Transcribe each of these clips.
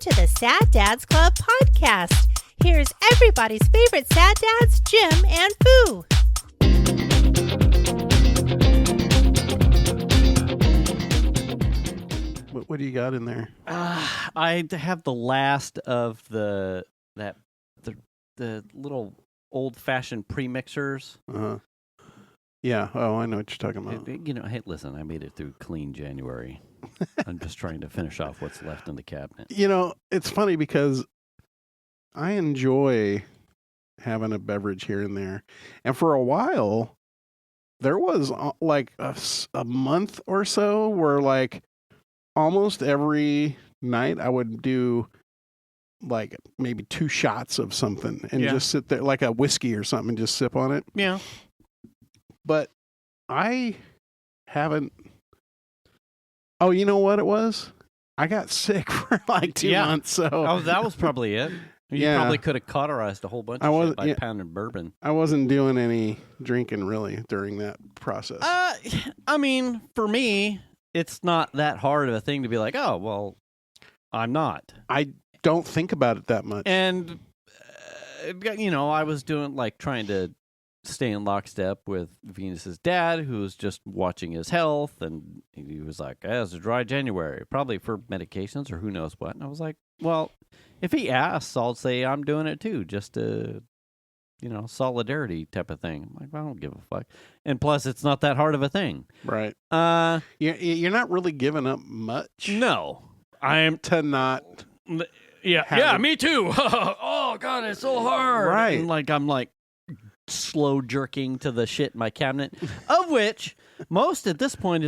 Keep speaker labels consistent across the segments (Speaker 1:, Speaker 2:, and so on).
Speaker 1: to the Sad Dads Club podcast. Here's everybody's favorite sad dads, Jim and Foo.
Speaker 2: What do you got in there?
Speaker 3: I have the last of the little old-fashioned premixers.
Speaker 2: Yeah. Oh, I know what you're talking about.
Speaker 3: Hey, listen, I made it through clean January. I'm just trying to finish off what's left in the cabinet.
Speaker 2: It's funny because I enjoy having a beverage here and there. And for a while, there was like a month or so where like almost every night I would do like maybe 2 shots of something and just sit there like a whiskey or something and just sip on it.
Speaker 3: Yeah.
Speaker 2: But I haven't. Oh, you know what it was? I got sick for like 2 months. So
Speaker 3: that was probably it. You probably could have cauterized a whole bunch of shit by pounding bourbon.
Speaker 2: I wasn't doing any drinking really during that process.
Speaker 3: I mean, for me, it's not that hard of a thing to be like, oh, well, I'm not.
Speaker 2: I don't think about it that much.
Speaker 3: And, I was doing trying to stay in lockstep with Venus's dad, who was just watching his health. And he was like, it's a dry January, probably for medications or who knows what. And I was like, well, if he asks, I'll say I'm doing it too, just to, solidarity type of thing. I'm like, well, I don't give a fuck. And plus, it's not that hard of a thing.
Speaker 2: Right. You're not really giving up much.
Speaker 3: No. I am
Speaker 2: to not.
Speaker 3: Yeah, me too. Oh, God, it's so hard.
Speaker 2: Right.
Speaker 3: And I'm slow jerking to the shit in my cabinet, of which most at this point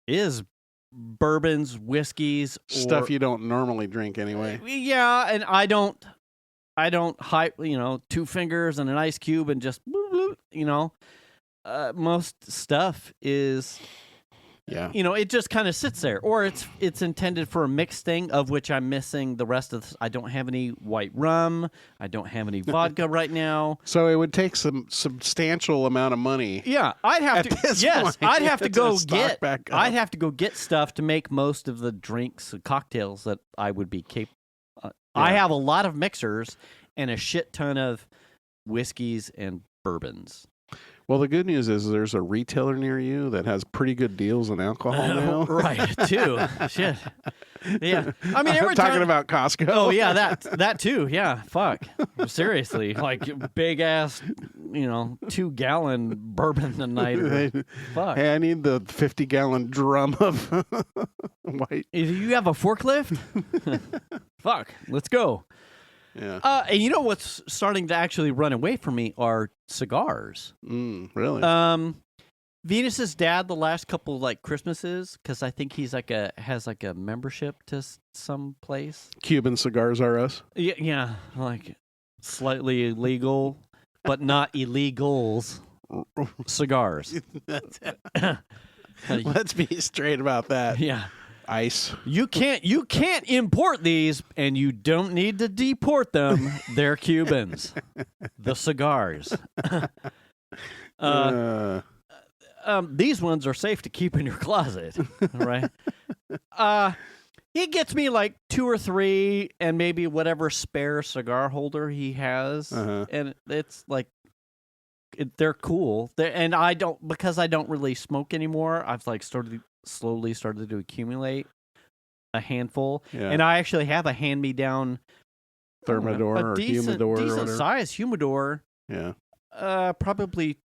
Speaker 3: is bourbons, whiskeys,
Speaker 2: stuff you don't normally drink anyway.
Speaker 3: Yeah, and I don't hype, 2 fingers and an ice cube and just bloop, bloop, most stuff is it just kind of sits there, or it's intended for a mixed thing, of which I'm missing the rest of I don't have any white rum, I don't have any vodka right now,
Speaker 2: so it would take some substantial amount of money.
Speaker 3: Yeah, I'd have to go get stuff to make most of the drinks and cocktails that I would be capable. I have a lot of mixers and a shit ton of whiskeys and bourbons.
Speaker 2: Well, the good news is there's a retailer near you that has pretty good deals on alcohol now.
Speaker 3: Right, too. Shit. Yeah. I mean, every
Speaker 2: talking about Costco.
Speaker 3: Oh, yeah, that too. Yeah, fuck. Seriously, big ass, 2-gallon bourbon a night. Fuck.
Speaker 2: Hey, I need the 50-gallon drum of white.
Speaker 3: Do you have a forklift? Fuck. Let's go.
Speaker 2: Yeah.
Speaker 3: And you know what's starting to actually run away from me are cigars.
Speaker 2: Really?
Speaker 3: Venus's dad, the last couple Christmases, because I think he's has a membership to some place.
Speaker 2: Cuban Cigars R Us.
Speaker 3: Yeah, slightly illegal, but not illegals cigars.
Speaker 2: Let's be straight about that.
Speaker 3: Yeah.
Speaker 2: Ice.
Speaker 3: You can't import these, and you don't need to deport them. They're Cubans. The cigars. These ones are safe to keep in your closet, right? He gets me 2 or 3, and maybe whatever spare cigar holder he has, and it's they're cool. And because I don't really smoke anymore. I've slowly started to accumulate a handful, and I actually have a hand-me-down
Speaker 2: thermidor or humidor,
Speaker 3: decent size humidor.
Speaker 2: Yeah,
Speaker 3: probably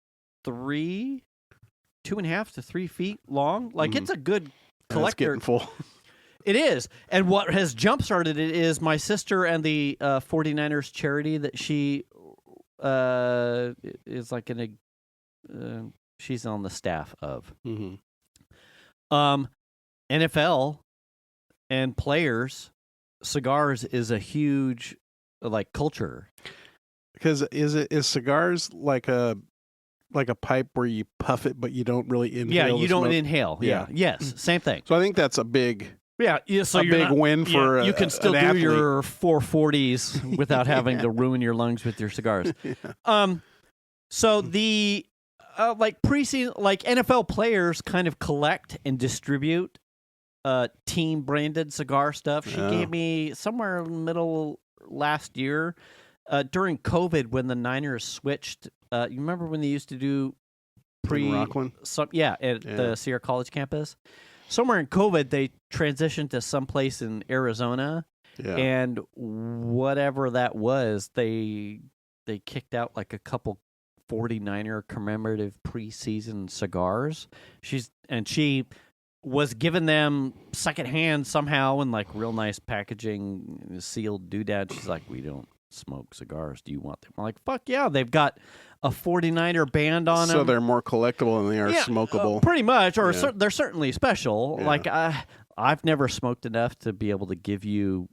Speaker 3: 2.5 to 3 feet long. It's a good collector.
Speaker 2: It's getting full.
Speaker 3: It is, and what has jump-started it is my sister and the 49ers charity that she is she's on the staff of.
Speaker 2: Mm-hmm.
Speaker 3: NFL and players, cigars is a huge culture.
Speaker 2: Because is cigars like a pipe where you puff it but you don't really inhale?
Speaker 3: Yeah, you don't
Speaker 2: smoke?
Speaker 3: Inhale. Yeah. Yes, same thing.
Speaker 2: So I think that's a big
Speaker 3: so
Speaker 2: big win for
Speaker 3: you can still do
Speaker 2: athlete.
Speaker 3: your 440s without having to ruin your lungs with your cigars.
Speaker 2: Yeah.
Speaker 3: So the preseason, NFL players kind of collect and distribute team branded cigar stuff. She
Speaker 2: Oh.
Speaker 3: gave me somewhere in the middle last year during COVID when the Niners switched. You remember when they used to do
Speaker 2: In Rockland?
Speaker 3: at the Sierra College campus? Somewhere in COVID, they transitioned to someplace in Arizona,
Speaker 2: Yeah.
Speaker 3: and whatever that was, they kicked out like a couple 49er commemorative preseason cigars. She was giving them secondhand somehow in like real nice packaging, sealed doodad. She's like, "We don't smoke cigars. Do you want them?" I'm like, "Fuck yeah!" They've got a 49er band on them.
Speaker 2: So they're more collectible than they are smokable.
Speaker 3: Pretty much, or
Speaker 2: Yeah.
Speaker 3: they're certainly special.
Speaker 2: Yeah.
Speaker 3: Like I've never smoked enough to be able to give you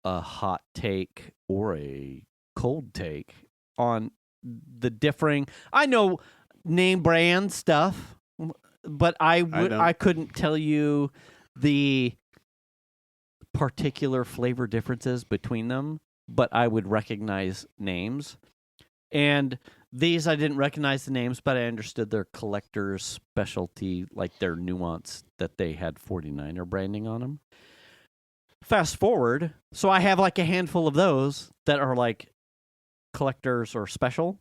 Speaker 3: a hot take or a cold take on the differing. I know name brand stuff, but I couldn't tell you the particular flavor differences between them, but I would recognize names. And these I didn't recognize the names, but I understood their collector's specialty, like their nuance that they had 49er branding on them. Fast forward, so I have like a handful of those that are like collectors or special.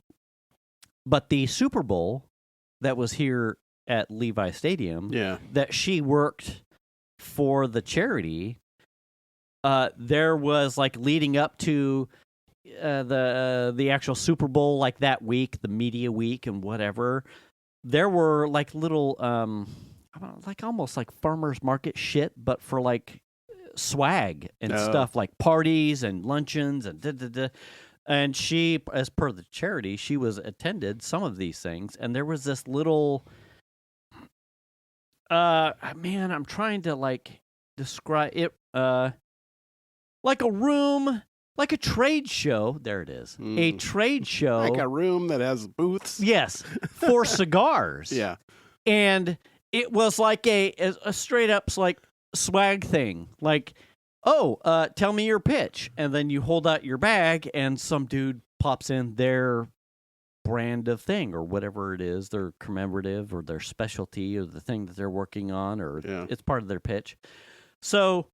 Speaker 3: But the Super Bowl that was here at Levi Stadium, that she worked for the charity, there was like leading up to the actual Super Bowl, like that week, the media week and whatever. There were like little, like almost like farmers market shit, but for like swag and stuff, like parties and luncheons and And she, as per the charity, she was attended some of these things, and there was this little, man, I'm trying to like describe it, like a room, like a trade show. There it is, a trade show,
Speaker 2: like a room that has booths.
Speaker 3: Yes, for cigars.
Speaker 2: Yeah,
Speaker 3: and it was like a straight up like swag thing, like, "Oh, tell me your pitch," and then you hold out your bag, and some dude pops in their brand of thing or whatever it is, their commemorative or their specialty or the thing that they're working on, or it's part of their pitch. So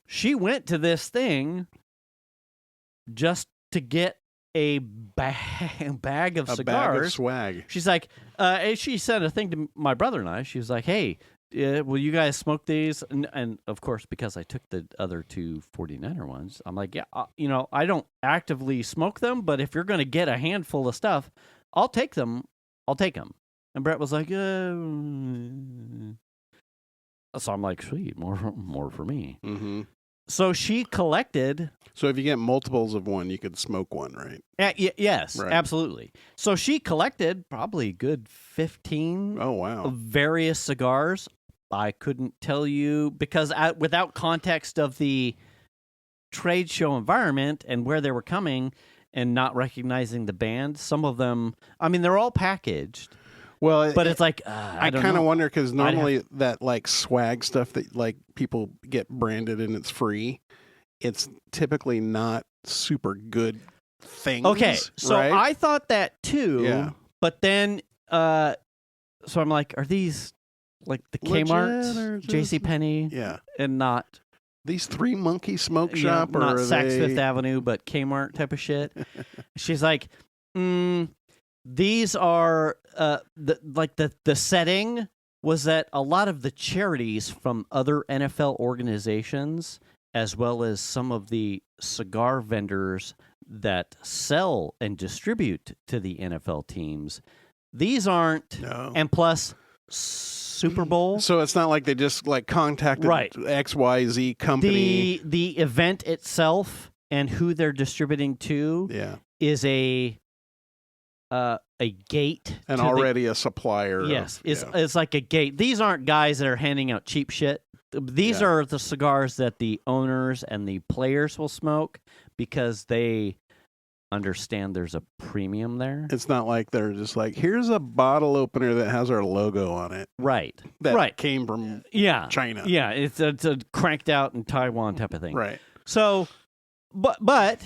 Speaker 3: she went to this thing just to get a bag of cigars.
Speaker 2: Bag of swag.
Speaker 3: She's like, she sent a thing to my brother and I. She was like, "Hey, will you guys smoke these?" And of course, because I took the other two 49er ones, I'm like, "Yeah, I don't actively smoke them, but if you're going to get a handful of stuff, I'll take them. I'll take them." And Brett was like, so I'm like, "Sweet, more for me."
Speaker 2: Mm-hmm.
Speaker 3: So she collected.
Speaker 2: So if you get multiples of one, you could smoke one, right?
Speaker 3: Yes,
Speaker 2: right.
Speaker 3: Absolutely. So she collected probably a good 15 of various cigars. I couldn't tell you because without context of the trade show environment and where they were coming and not recognizing the band, some of them, I mean, they're all packaged.
Speaker 2: Well,
Speaker 3: but it's like, I
Speaker 2: kind of wonder because normally that like swag stuff that like people get branded and it's free, it's typically not super good things.
Speaker 3: Okay, so
Speaker 2: right?
Speaker 3: I thought that too, but then, so I'm like, are these like the Kmart, JCPenney, and not
Speaker 2: these Three Monkey Smoke Shop, or
Speaker 3: not Saks
Speaker 2: they...
Speaker 3: Fifth Avenue, but Kmart type of shit? She's like, these are the setting was that a lot of the charities from other NFL organizations, as well as some of the cigar vendors that sell and distribute to the NFL teams, these aren't, and plus Super Bowl.
Speaker 2: So it's not like they just like contacted XYZ company.
Speaker 3: The event itself and who they're distributing to is a gate,
Speaker 2: and already a supplier.
Speaker 3: Yes, it's like a gate. These aren't guys that are handing out cheap shit. These are the cigars that the owners and the players will smoke because they understand there's a premium there.
Speaker 2: It's not like they're just like, here's a bottle opener that has our logo on it.
Speaker 3: Right.
Speaker 2: That came from China.
Speaker 3: Yeah, it's a cranked out in Taiwan type of thing.
Speaker 2: Right.
Speaker 3: So, but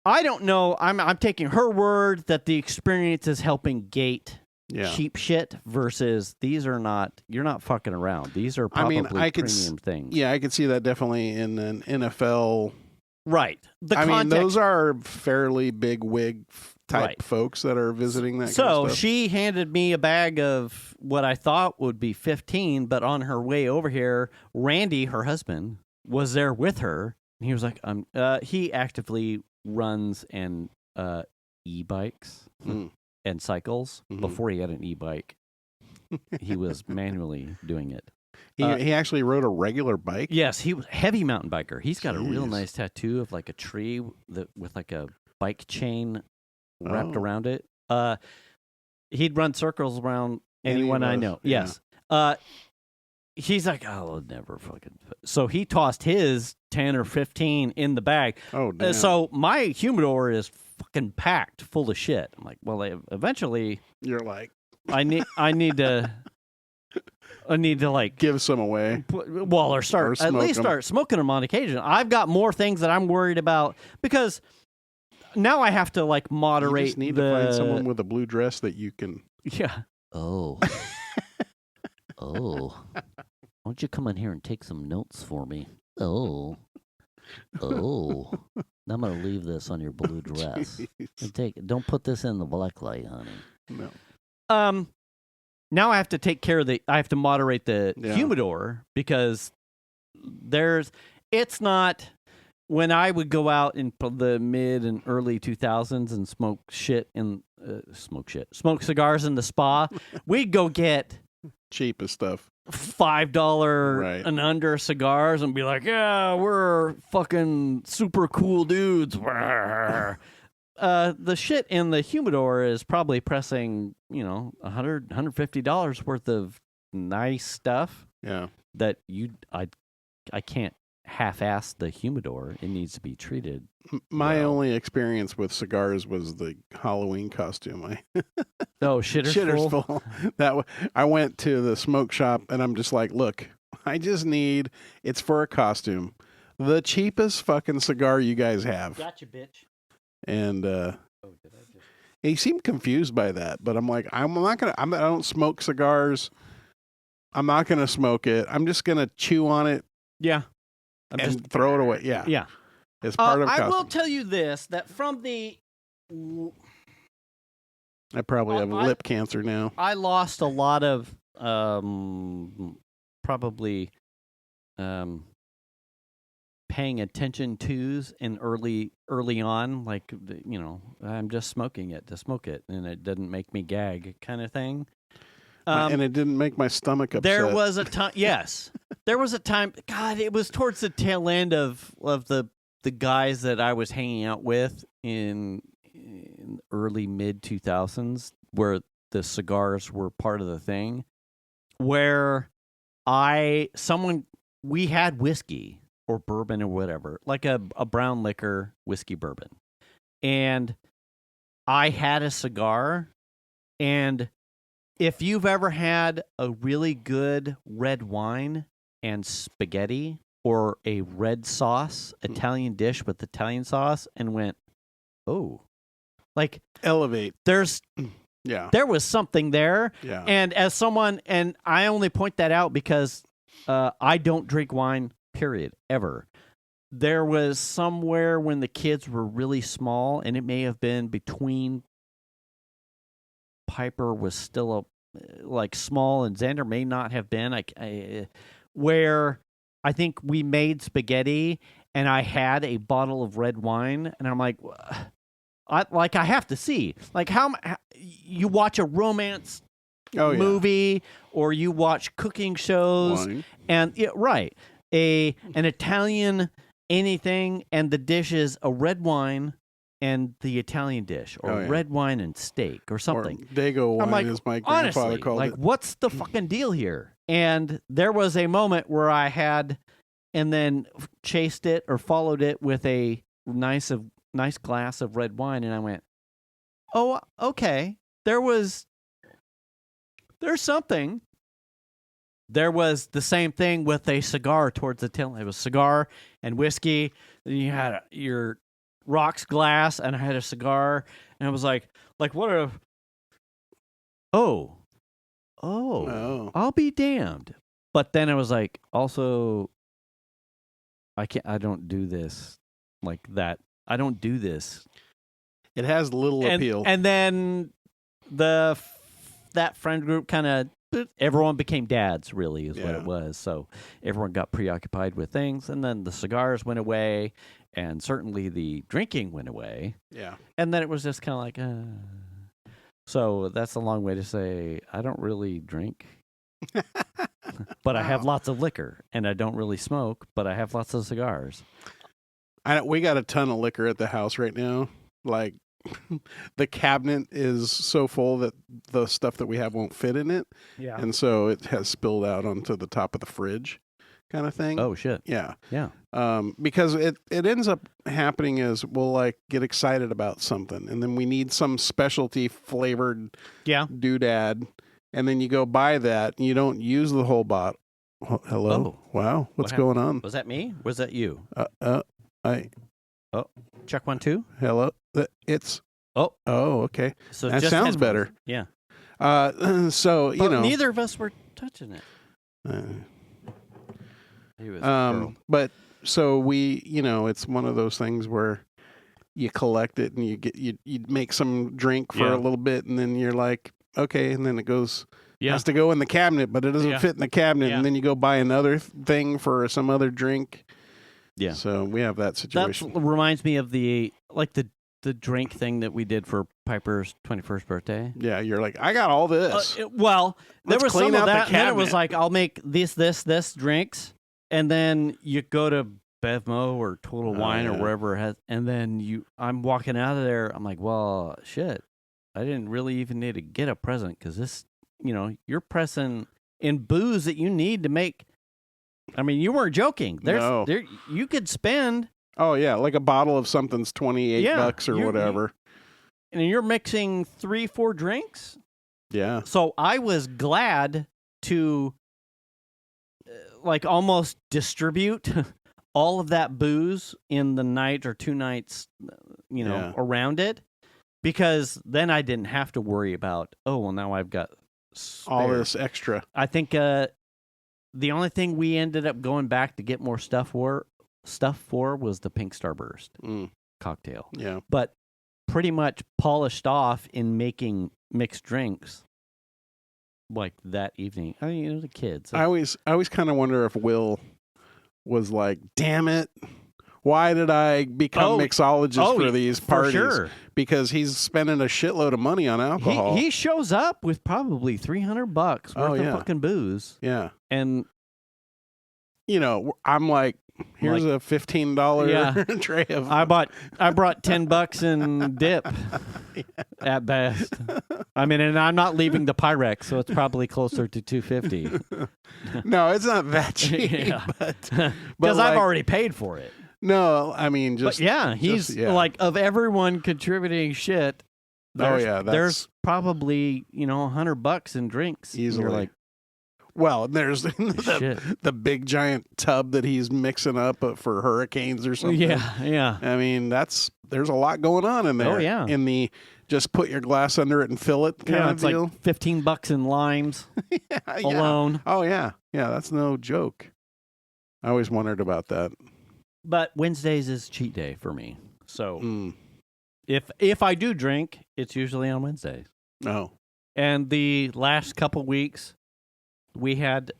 Speaker 3: I don't know. I'm taking her word that the experience is helping gate cheap shit versus these are not. You're not fucking around. These are probably premium things.
Speaker 2: Yeah, I could see that definitely in an NFL.
Speaker 3: Right.
Speaker 2: I mean, those are fairly big wig type folks that are visiting that.
Speaker 3: So
Speaker 2: kind of stuff.
Speaker 3: she handed me a bag of what I thought would be 15, but on her way over here, Randy, her husband, was there with her. And he was like, he actively runs and e-bikes and cycles. Before he had an e-bike, he was manually doing it.
Speaker 2: He actually rode a regular bike?
Speaker 3: Yes, he was a heavy mountain biker. He's got a real nice tattoo of like a tree with like a bike chain wrapped around it. He'd run circles around anyone I know.
Speaker 2: Yeah.
Speaker 3: Yes. He's like, I'll never fucking... So he tossed his 10 or 15 in the bag.
Speaker 2: Oh, damn.
Speaker 3: So my humidor is fucking packed full of shit. I'm like, well, eventually...
Speaker 2: You're like...
Speaker 3: I need to like...
Speaker 2: Give some away.
Speaker 3: Or at least start smoking them on occasion. I've got more things that I'm worried about because now I have to like moderate.
Speaker 2: You just need to find someone with a blue dress that you can...
Speaker 3: Yeah. Oh. Oh. Why don't you come in here and take some notes for me? Oh. Now I'm going to leave this on your blue dress. And don't put this in the black light, honey.
Speaker 2: No.
Speaker 3: Now I have to take care of I have to moderate the humidor because it's not, when I would go out in the mid and early 2000s and smoke cigars in the spa, we'd go get
Speaker 2: cheapest stuff.
Speaker 3: $5 and under cigars and be like, yeah, we're fucking super cool dudes. The shit in the humidor is probably pressing, $100, $150 worth of nice stuff.
Speaker 2: Yeah.
Speaker 3: That I can't half-ass the humidor. It needs to be treated.
Speaker 2: My only experience with cigars was the Halloween costume.
Speaker 3: Shitter's full.
Speaker 2: I went to the smoke shop and I'm just like, look, I just need, it's for a costume, the cheapest fucking cigar you guys have.
Speaker 3: Gotcha, bitch.
Speaker 2: And he seemed confused by that, but I'm like, I don't smoke cigars. I'm not gonna smoke it. I'm just gonna chew on it.
Speaker 3: Yeah.
Speaker 2: And throw it away. Yeah.
Speaker 3: Yeah.
Speaker 2: It's part of
Speaker 3: I will tell you this, that from the...
Speaker 2: I probably have lip cancer now.
Speaker 3: I lost a lot of probably paying attention tos in early on, like, I'm just smoking it to smoke it, and it didn't make me gag kind of thing.
Speaker 2: And it didn't make my stomach upset.
Speaker 3: There was a time, yes. There was a time, God, it was towards the tail end of the guys that I was hanging out with in early mid-2000s, where the cigars were part of the thing, where we had whiskey or bourbon or whatever, like a brown liquor whiskey bourbon. And I had a cigar, and if you've ever had a really good red wine and spaghetti or a red sauce, Italian dish with Italian sauce, and went, oh, like
Speaker 2: elevate.
Speaker 3: There was something there.
Speaker 2: Yeah.
Speaker 3: And as someone, and I only point that out because I don't drink wine, period, ever. There was somewhere when the kids were really small, and it may have been between Piper was still small, and Xander may not have been, where I think we made spaghetti, and I had a bottle of red wine, and I'm like, I have to see, like, how you watch a romance movie, or you watch cooking shows, and an Italian anything, and the dish is a red wine and the Italian dish, or red wine and steak, or something.
Speaker 2: Or Dago wine, as my grandfather called it.
Speaker 3: What's the fucking deal here? And there was a moment where I had, and then chased it or followed it with a nice glass of red wine, and I went, oh, okay. There's something. There was the same thing with a cigar towards the tail. It was cigar and whiskey. Then you had your rocks glass, and I had a cigar, and I was like, what Oh,
Speaker 2: Oh.
Speaker 3: I'll be damned. But then I was like, also, I don't do this like that. I don't do this.
Speaker 2: It has little appeal.
Speaker 3: And then that friend group kind of, everyone became dads, really, is what it was. So everyone got preoccupied with things. And then the cigars went away. And certainly the drinking went away.
Speaker 2: Yeah.
Speaker 3: And then it was just kind of like, So that's a long way to say I don't really drink. But I have lots of liquor. And I don't really smoke, but I have lots of cigars.
Speaker 2: We got a ton of liquor at the house right now. Like, the cabinet is so full that the stuff that we have won't fit in it.
Speaker 3: Yeah.
Speaker 2: And so it has spilled out onto the top of the fridge kind of thing.
Speaker 3: Oh, shit.
Speaker 2: Yeah.
Speaker 3: Yeah.
Speaker 2: Because it ends up happening is we'll like get excited about something and then we need some specialty flavored doodad. And then you go buy that and you don't use the whole bottle. Hello?
Speaker 3: Oh.
Speaker 2: Wow. What's going on?
Speaker 3: Was that me? Was that you? Check 1, 2.
Speaker 2: Hello? It's.
Speaker 3: Oh,
Speaker 2: okay.
Speaker 3: So
Speaker 2: that
Speaker 3: just
Speaker 2: sounds
Speaker 3: headphones.
Speaker 2: better.
Speaker 3: Yeah.
Speaker 2: So, you know.
Speaker 3: Neither of us were touching it. He was
Speaker 2: but so we, it's one of those things where you collect it and you make some drink for a little bit and then you're like, okay, and then it goes. Has to go in the cabinet, but it doesn't fit in the cabinet, and then you go buy another thing for some other drink.
Speaker 3: Yeah.
Speaker 2: So we have that situation.
Speaker 3: That reminds me of the drink thing that we did for Piper's 21st birthday.
Speaker 2: Yeah, you're like, I got all this.
Speaker 3: There was some of that, and then it was like, I'll make this drinks, and then you go to Bevmo or Total Wine or wherever it has, and then I'm walking out of there, I'm like, well, shit, I didn't really even need to get a present, because this, you're pressing in booze that you need to make. I mean, you weren't joking. There, you could spend.
Speaker 2: Oh yeah, like a bottle of something's $28 or whatever.
Speaker 3: And you're mixing 3-4 drinks.
Speaker 2: Yeah.
Speaker 3: So I was glad to, almost distribute all of that booze in the night or 2 nights, around it, because then I didn't have to worry about. Oh well, now I've got
Speaker 2: all this extra.
Speaker 3: I think the only thing we ended up going back to get more stuff for was the Pink Starburst cocktail.
Speaker 2: Yeah.
Speaker 3: But pretty much polished off in making mixed drinks like that evening. I mean, the kids.
Speaker 2: I always kind of wonder if Will was like, damn it, why did I become mixologist for these parties?
Speaker 3: For sure.
Speaker 2: Because he's spending a shitload of money on alcohol.
Speaker 3: He shows up with probably $300 worth of fucking booze.
Speaker 2: Yeah.
Speaker 3: And
Speaker 2: I'm like, here's a $15 tray of.
Speaker 3: I brought $10 in dip at best. I mean, and I'm not leaving the Pyrex, so it's probably closer to $250.
Speaker 2: No, it's not that cheap.
Speaker 3: Because I've already paid for it.
Speaker 2: No, I mean just.
Speaker 3: But he's like, of everyone contributing shit. There's probably $100 in drinks.
Speaker 2: Easily.
Speaker 3: You're like,
Speaker 2: well, there's the big giant tub that he's mixing up for hurricanes or something.
Speaker 3: Yeah.
Speaker 2: I mean, there's a lot going on in there.
Speaker 3: Oh yeah.
Speaker 2: In the just put your glass under it and fill it kind of deal.
Speaker 3: Like $15 in limes alone.
Speaker 2: Oh yeah, that's no joke. I always wondered about that.
Speaker 3: But Wednesdays is cheat day for me. So if I do drink, it's usually on Wednesdays.
Speaker 2: Oh.
Speaker 3: And the last couple weeks, we had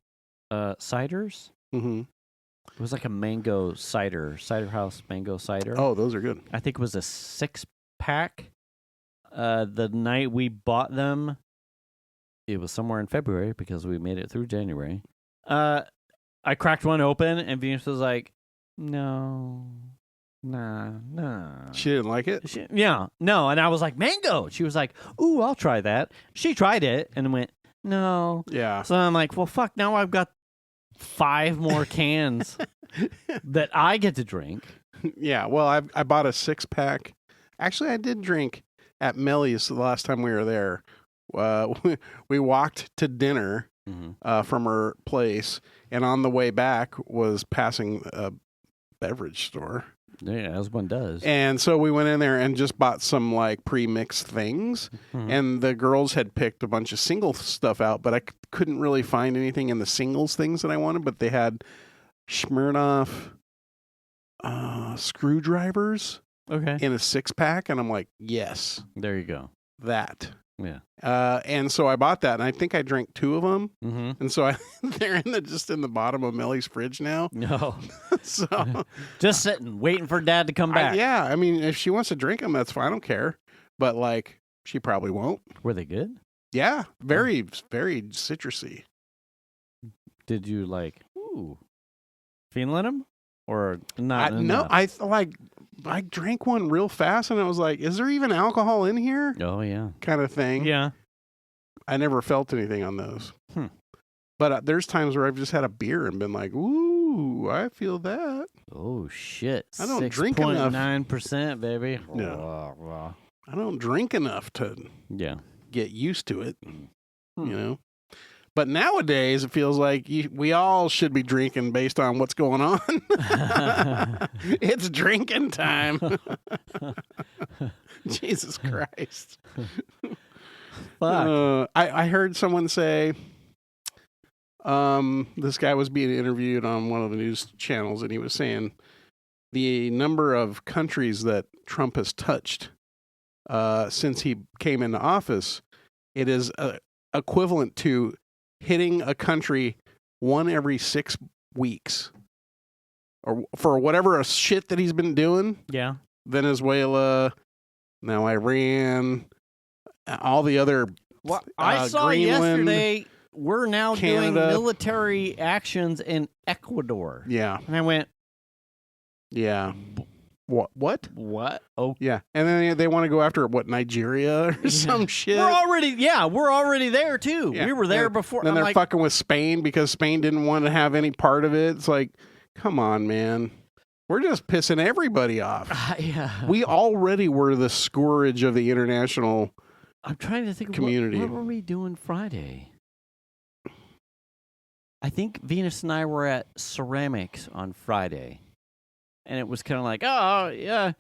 Speaker 3: ciders.
Speaker 2: Mm-hmm.
Speaker 3: It was like a mango cider house mango cider.
Speaker 2: Oh, those are good.
Speaker 3: I think it was a 6-pack. The night we bought them, it was somewhere in February because we made it through January. I cracked one open and Venus was like, no.
Speaker 2: She didn't like it?
Speaker 3: No. And I was like, mango. She was like, ooh, I'll try that. She tried it and went, no.
Speaker 2: Yeah.
Speaker 3: So I'm like, well, fuck, now I've got 5 more cans that I get to drink.
Speaker 2: Yeah, well, I bought a 6-pack. Actually, I did drink at Millie's the last time we were there. We walked to dinner from her place, and on the way back was passing a beverage store.
Speaker 3: Yeah, as one does.
Speaker 2: And so we went in there and just bought some like pre-mixed things. And the girls had picked a bunch of single stuff out, but I couldn't really find anything in the singles things that I wanted. But they had Smirnoff screwdrivers
Speaker 3: Okay.
Speaker 2: in a 6-pack. And I'm like, yes,
Speaker 3: There you go.
Speaker 2: that.
Speaker 3: Yeah.
Speaker 2: And so I bought that, and I think I drank 2 of them.
Speaker 3: Mm-hmm.
Speaker 2: And so they're just in the bottom of Millie's fridge now.
Speaker 3: No.
Speaker 2: So
Speaker 3: Just sitting, waiting for Dad to come back.
Speaker 2: yeah, I mean, if she wants to drink them, that's fine. I don't care. But like, she probably won't.
Speaker 3: Were they good?
Speaker 2: Yeah, very, very citrusy.
Speaker 3: Did you feeling them? Or not?
Speaker 2: No, I drank one real fast, and I was like, is there even alcohol in here?
Speaker 3: Oh, yeah.
Speaker 2: Kind of thing.
Speaker 3: Yeah.
Speaker 2: I never felt anything on those. But there's times where I've just had a beer and been like, ooh, I feel that.
Speaker 3: Oh, shit.
Speaker 2: I don't drink enough.
Speaker 3: 6.9%, baby.
Speaker 2: No. I don't drink enough to get used to it, you know? But nowadays, it feels like we all should be drinking based on what's going on. It's drinking time. Jesus Christ.
Speaker 3: Fuck.
Speaker 2: I heard someone say, this guy was being interviewed on one of the news channels, and he was saying the number of countries that Trump has touched since he came into office, it is equivalent to hitting a country one every 6 weeks, or for whatever shit that he's been doing.
Speaker 3: Yeah.
Speaker 2: Venezuela, now Iran, all the other.
Speaker 3: Well, I saw
Speaker 2: Greenland,
Speaker 3: yesterday we're now doing
Speaker 2: Canada.
Speaker 3: military actions in Ecuador.
Speaker 2: Yeah.
Speaker 3: And I went,
Speaker 2: Yeah. What?
Speaker 3: what? Oh,
Speaker 2: Yeah. And then they want to go after Nigeria or some shit.
Speaker 3: we're already there too.
Speaker 2: Yeah.
Speaker 3: We were there before.
Speaker 2: Then
Speaker 3: I'm
Speaker 2: they're
Speaker 3: like,
Speaker 2: fucking with Spain because Spain didn't want to have any part of it. It's like, come on, man. We're just pissing everybody off.
Speaker 3: yeah.
Speaker 2: We already were the scourge of the international.
Speaker 3: I'm trying to think of
Speaker 2: community.
Speaker 3: what were we doing Friday? I think Venus and I were at Ceramics on Friday. And it was kind of like, oh, yeah,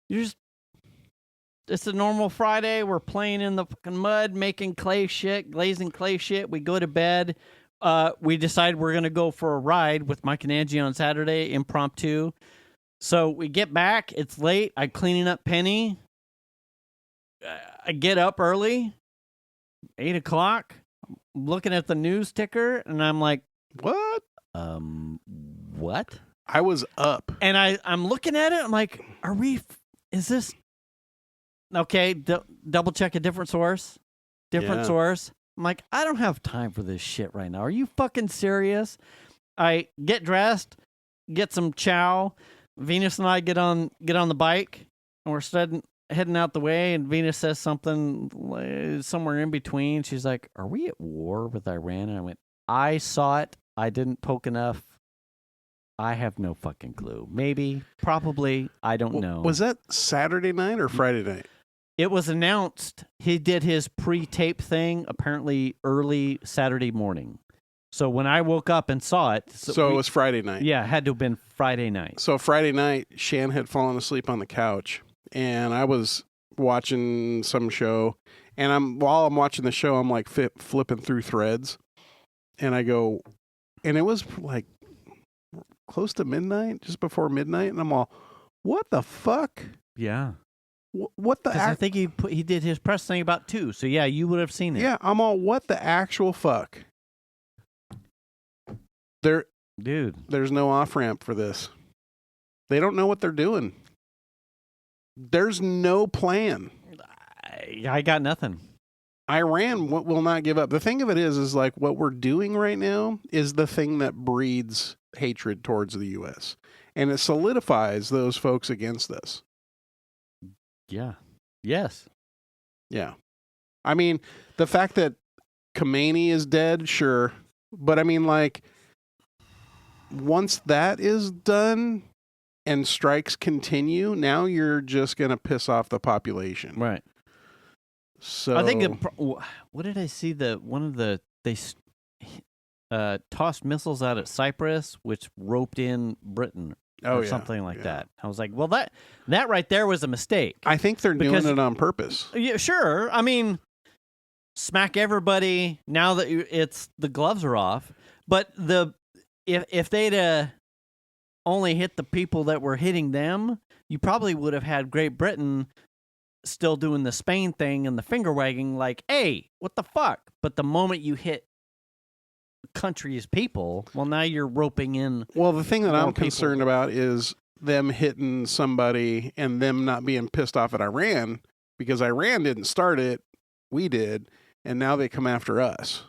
Speaker 3: it's a normal Friday. We're playing in the fucking mud, making clay shit, glazing clay shit. We go to bed. We decide we're going to go for a ride with Mike and Angie on Saturday, impromptu. So we get back. It's late. I'm cleaning up Penny. I get up early, 8 o'clock. I'm looking at the news ticker, and I'm like,
Speaker 2: What?
Speaker 3: What?
Speaker 2: I was up.
Speaker 3: And I'm looking at it. I'm like, is this okay? Double check a different source.
Speaker 2: Yeah.
Speaker 3: Source. I'm like, I don't have time for this shit right now. Are you fucking serious? I get dressed, get some chow. Venus and I get on the bike, and we're heading out the way. And Venus says something somewhere in between. She's like, "Are we at war with Iran?" And I went, "I saw it. I didn't poke enough. I have no fucking clue. Maybe, probably, I don't know."
Speaker 2: Was that Saturday night or Friday night?
Speaker 3: It was announced. He did his pre-tape thing apparently early Saturday morning. So when I woke up and saw it,
Speaker 2: So it was Friday night.
Speaker 3: Yeah, it had to have been Friday night.
Speaker 2: So Friday night, Shan had fallen asleep on the couch, and I was watching some show. And while I'm watching the show, I'm like flipping through threads, and I go, and it was like close to midnight, just before midnight, and I'm all, what the fuck?
Speaker 3: Yeah.
Speaker 2: What the?
Speaker 3: I think he did his press thing about 2. So yeah, you would have seen it.
Speaker 2: Yeah, I'm all, what the actual fuck? There's no off ramp for this. They don't know what they're doing. There's no plan.
Speaker 3: I got nothing.
Speaker 2: Iran will not give up. The thing of it is like what we're doing right now is the thing that breeds hatred towards the U.S. and it solidifies those folks against us.
Speaker 3: Yeah. Yes.
Speaker 2: Yeah. I mean, the fact that Khomeini is dead, sure. But I mean, like, once that is done and strikes continue, now you're just going to piss off the population.
Speaker 3: Right.
Speaker 2: So
Speaker 3: I think what did I see? They tossed missiles out at Cyprus, which roped in Britain or something like that. I was like, well, that right there was a mistake.
Speaker 2: I think they're doing it on purpose.
Speaker 3: Yeah, sure. I mean, smack everybody now that the gloves are off. But if they'd only hit the people that were hitting them, you probably would have had Great Britain still doing the Spain thing and the finger wagging like, hey, what the fuck? But the moment you hit country's people, well, now you're roping in.
Speaker 2: Well, the thing that I'm concerned about is them hitting somebody and them not being pissed off at Iran, because Iran didn't start it, we did, and now they come after us,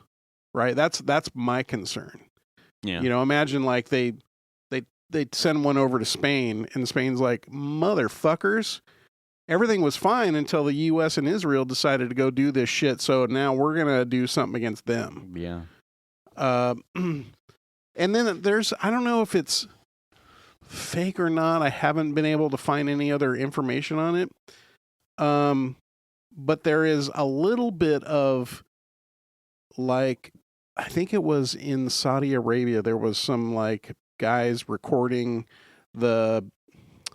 Speaker 2: right? That's my concern.
Speaker 3: Yeah.
Speaker 2: You know, imagine like they send one over to Spain, and Spain's like, motherfuckers, everything was fine until the U.S. and Israel decided to go do this shit, so now we're going to do something against them.
Speaker 3: Yeah.
Speaker 2: And then I don't know if it's fake or not. I haven't been able to find any other information on it. But there is a little bit of, like, I think it was in Saudi Arabia, there was some, like, guys recording the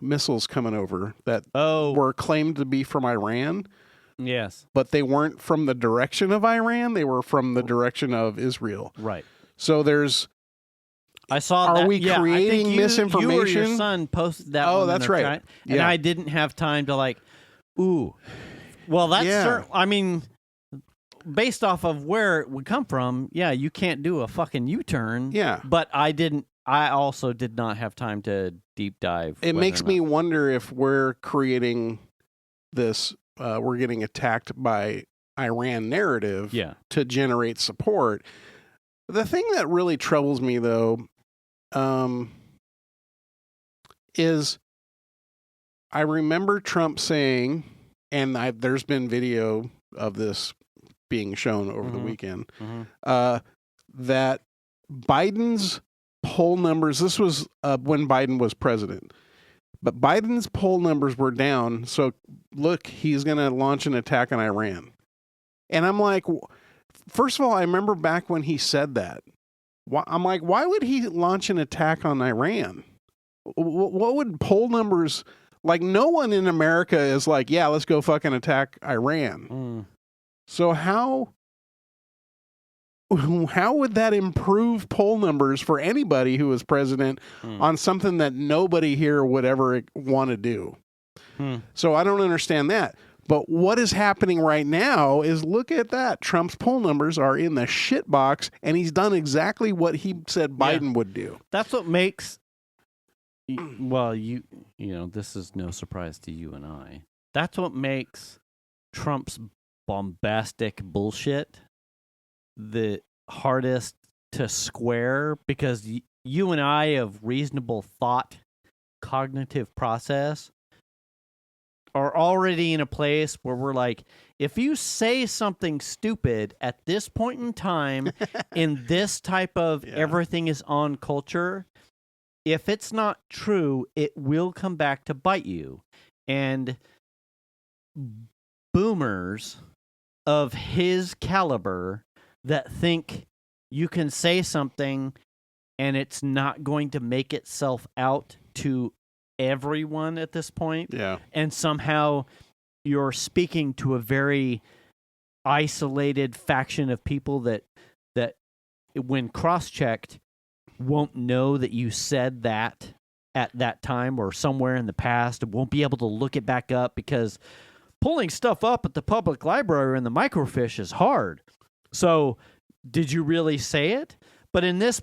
Speaker 2: missiles coming over that were claimed to be from Iran.
Speaker 3: Yes.
Speaker 2: But they weren't from the direction of Iran. They were from the direction of Israel.
Speaker 3: Right.
Speaker 2: So
Speaker 3: I saw
Speaker 2: Are
Speaker 3: that.
Speaker 2: we creating misinformation?
Speaker 3: You or your son posted that.
Speaker 2: Oh, that's right.
Speaker 3: And I didn't have time to well, that's I mean, based off of where it would come from, you can't do a fucking U-turn.
Speaker 2: Yeah.
Speaker 3: But I also did not have time to deep dive.
Speaker 2: It makes me wonder if we're creating this, we're getting attacked by Iran narrative to generate support. The thing that really troubles me, though, is I remember Trump saying, and there's been video of this being shown over the weekend, that Biden's poll numbers, this was when Biden was president, but Biden's poll numbers were down, so look, he's going to launch an attack on Iran. And I'm like, first of all, I remember back when he said that. I'm like, why would he launch an attack on Iran? What would poll numbers, like, no one in America is like, yeah, let's go fucking attack Iran. So how would that improve poll numbers for anybody who is president on something that nobody here would ever want to do? So I don't understand that. But what is happening right now is, look at that. Trump's poll numbers are in the shit box, and he's done exactly what he said Biden would do.
Speaker 3: That's what makes, well, you know, this is no surprise to you and I. That's what makes Trump's bombastic bullshit the hardest to square, because you and I, of reasonable thought, cognitive process, are already in a place where we're like, if you say something stupid at this point in time in this type of everything is on culture, if it's not true, it will come back to bite you. And boomers of his caliber that think you can say something and it's not going to make itself out to everyone at this point, and somehow you're speaking to a very isolated faction of people that when cross-checked won't know that you said that at that time or somewhere in the past, and won't be able to look it back up, because pulling stuff up at the public library in the microfiche is hard. So did you really say it? But in this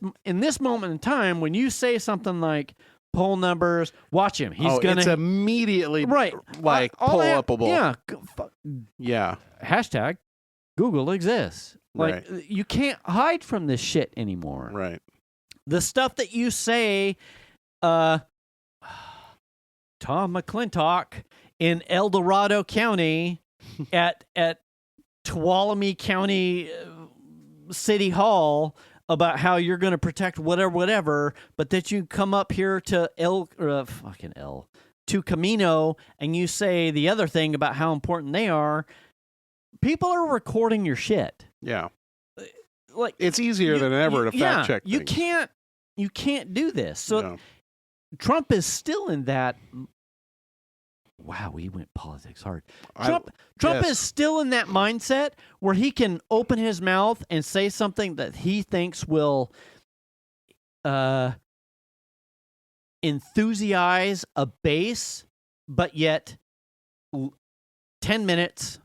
Speaker 3: moment in time, when you say something like poll numbers, watch him. He's gonna. It's
Speaker 2: immediately like pull-upable. Yeah.
Speaker 3: Hashtag Google exists. Like, you can't hide from this shit anymore.
Speaker 2: Right.
Speaker 3: The stuff that you say, Tom McClintock in El Dorado County at Tuolumne County City Hall, about how you're going to protect whatever, but that you come up here to to Camino and you say the other thing about how important they are. People are recording your shit.
Speaker 2: Yeah.
Speaker 3: Like,
Speaker 2: it's easier than ever to fact check things.
Speaker 3: You can't do this. So Trump is still in that. Wow, we went politics hard. Trump
Speaker 2: yes.
Speaker 3: is still in that mindset where he can open his mouth and say something that he thinks will enthusiase a base, but yet 10 minutes,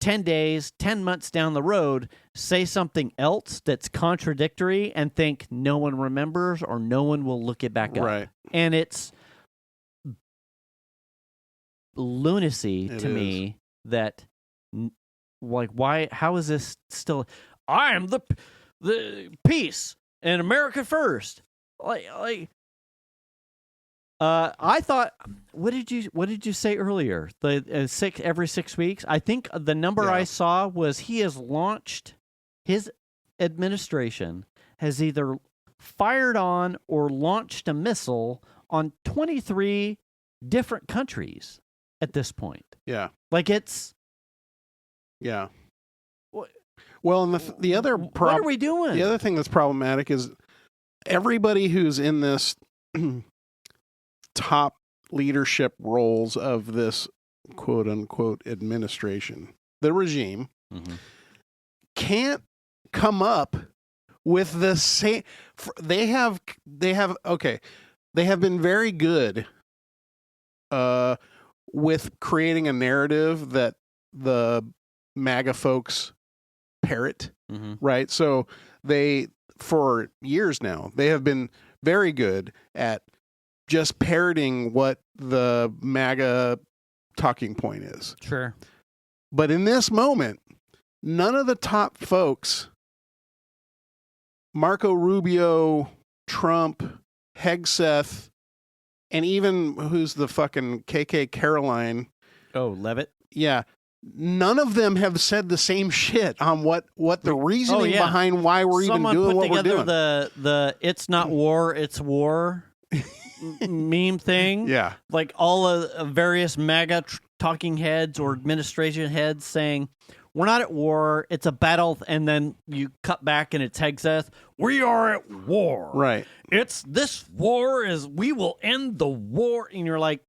Speaker 3: 10 days, 10 months down the road, say something else that's contradictory and think no one remembers or no one will look it back up.
Speaker 2: Right.
Speaker 3: And it's lunacy
Speaker 2: It
Speaker 3: to
Speaker 2: is.
Speaker 3: me that, like, why, how is this still, I am the peace and America first. I thought, what did you say earlier? The every 6 weeks. I think the number I saw was he has launched, his administration has either fired on or launched a missile on 23 different countries at this point.
Speaker 2: Yeah.
Speaker 3: Like it's.
Speaker 2: Yeah. Well, and the other
Speaker 3: what are we doing?
Speaker 2: The other thing that's problematic is everybody who's in this top leadership roles of this quote unquote administration, the regime, can't come up with the same. They have been very good with creating a narrative that the MAGA folks parrot, right? So they, for years now, they have been very good at just parroting what the MAGA talking point is.
Speaker 3: Sure.
Speaker 2: But in this moment, none of the top folks, Marco Rubio, Trump, Hegseth, and even who's the fucking KK Caroline.
Speaker 3: Oh, Levitt?
Speaker 2: Yeah. None of them have said the same shit on what the reasoning behind why we're even doing what we're doing.
Speaker 3: Someone put together the it's not war, it's war meme thing.
Speaker 2: Yeah.
Speaker 3: Like all of various MAGA talking heads or administration heads saying, we're not at war, it's a battle, and then you cut back and it's Hegseth, we are at war.
Speaker 2: Right.
Speaker 3: It's this war is, we will end the war. And you're like,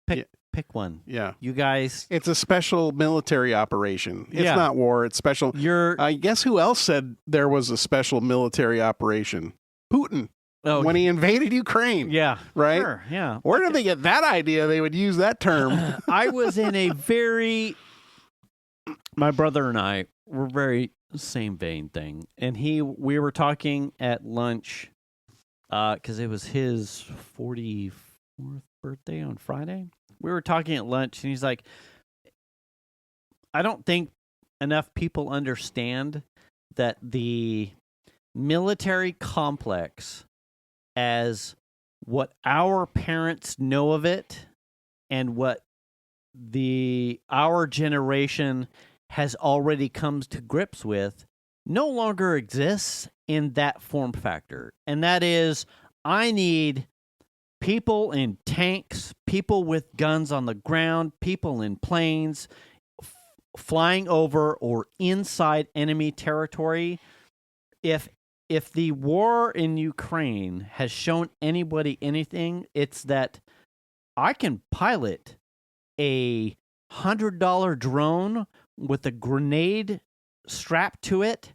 Speaker 3: pick one.
Speaker 2: Yeah.
Speaker 3: You guys.
Speaker 2: It's a special military operation. It's not war, it's special. Guess who else said there was a special military operation? Putin.
Speaker 3: Oh,
Speaker 2: when he invaded Ukraine.
Speaker 3: Yeah.
Speaker 2: Right?
Speaker 3: Sure, yeah.
Speaker 2: Where did they get that idea they would use that term?
Speaker 3: I was in a my brother and I were very same vein thing. And we were talking at lunch because it was his 44th birthday on Friday. We were talking at lunch and he's like, I don't think enough people understand that the military complex, as what our parents know of it and what our generation has already come to grips with, no longer exists in that form factor. And that is, I need people in tanks, people with guns on the ground, people in planes, flying over or inside enemy territory. If the war in Ukraine has shown anybody anything, it's that I can pilot a $100 drone with a grenade strapped to it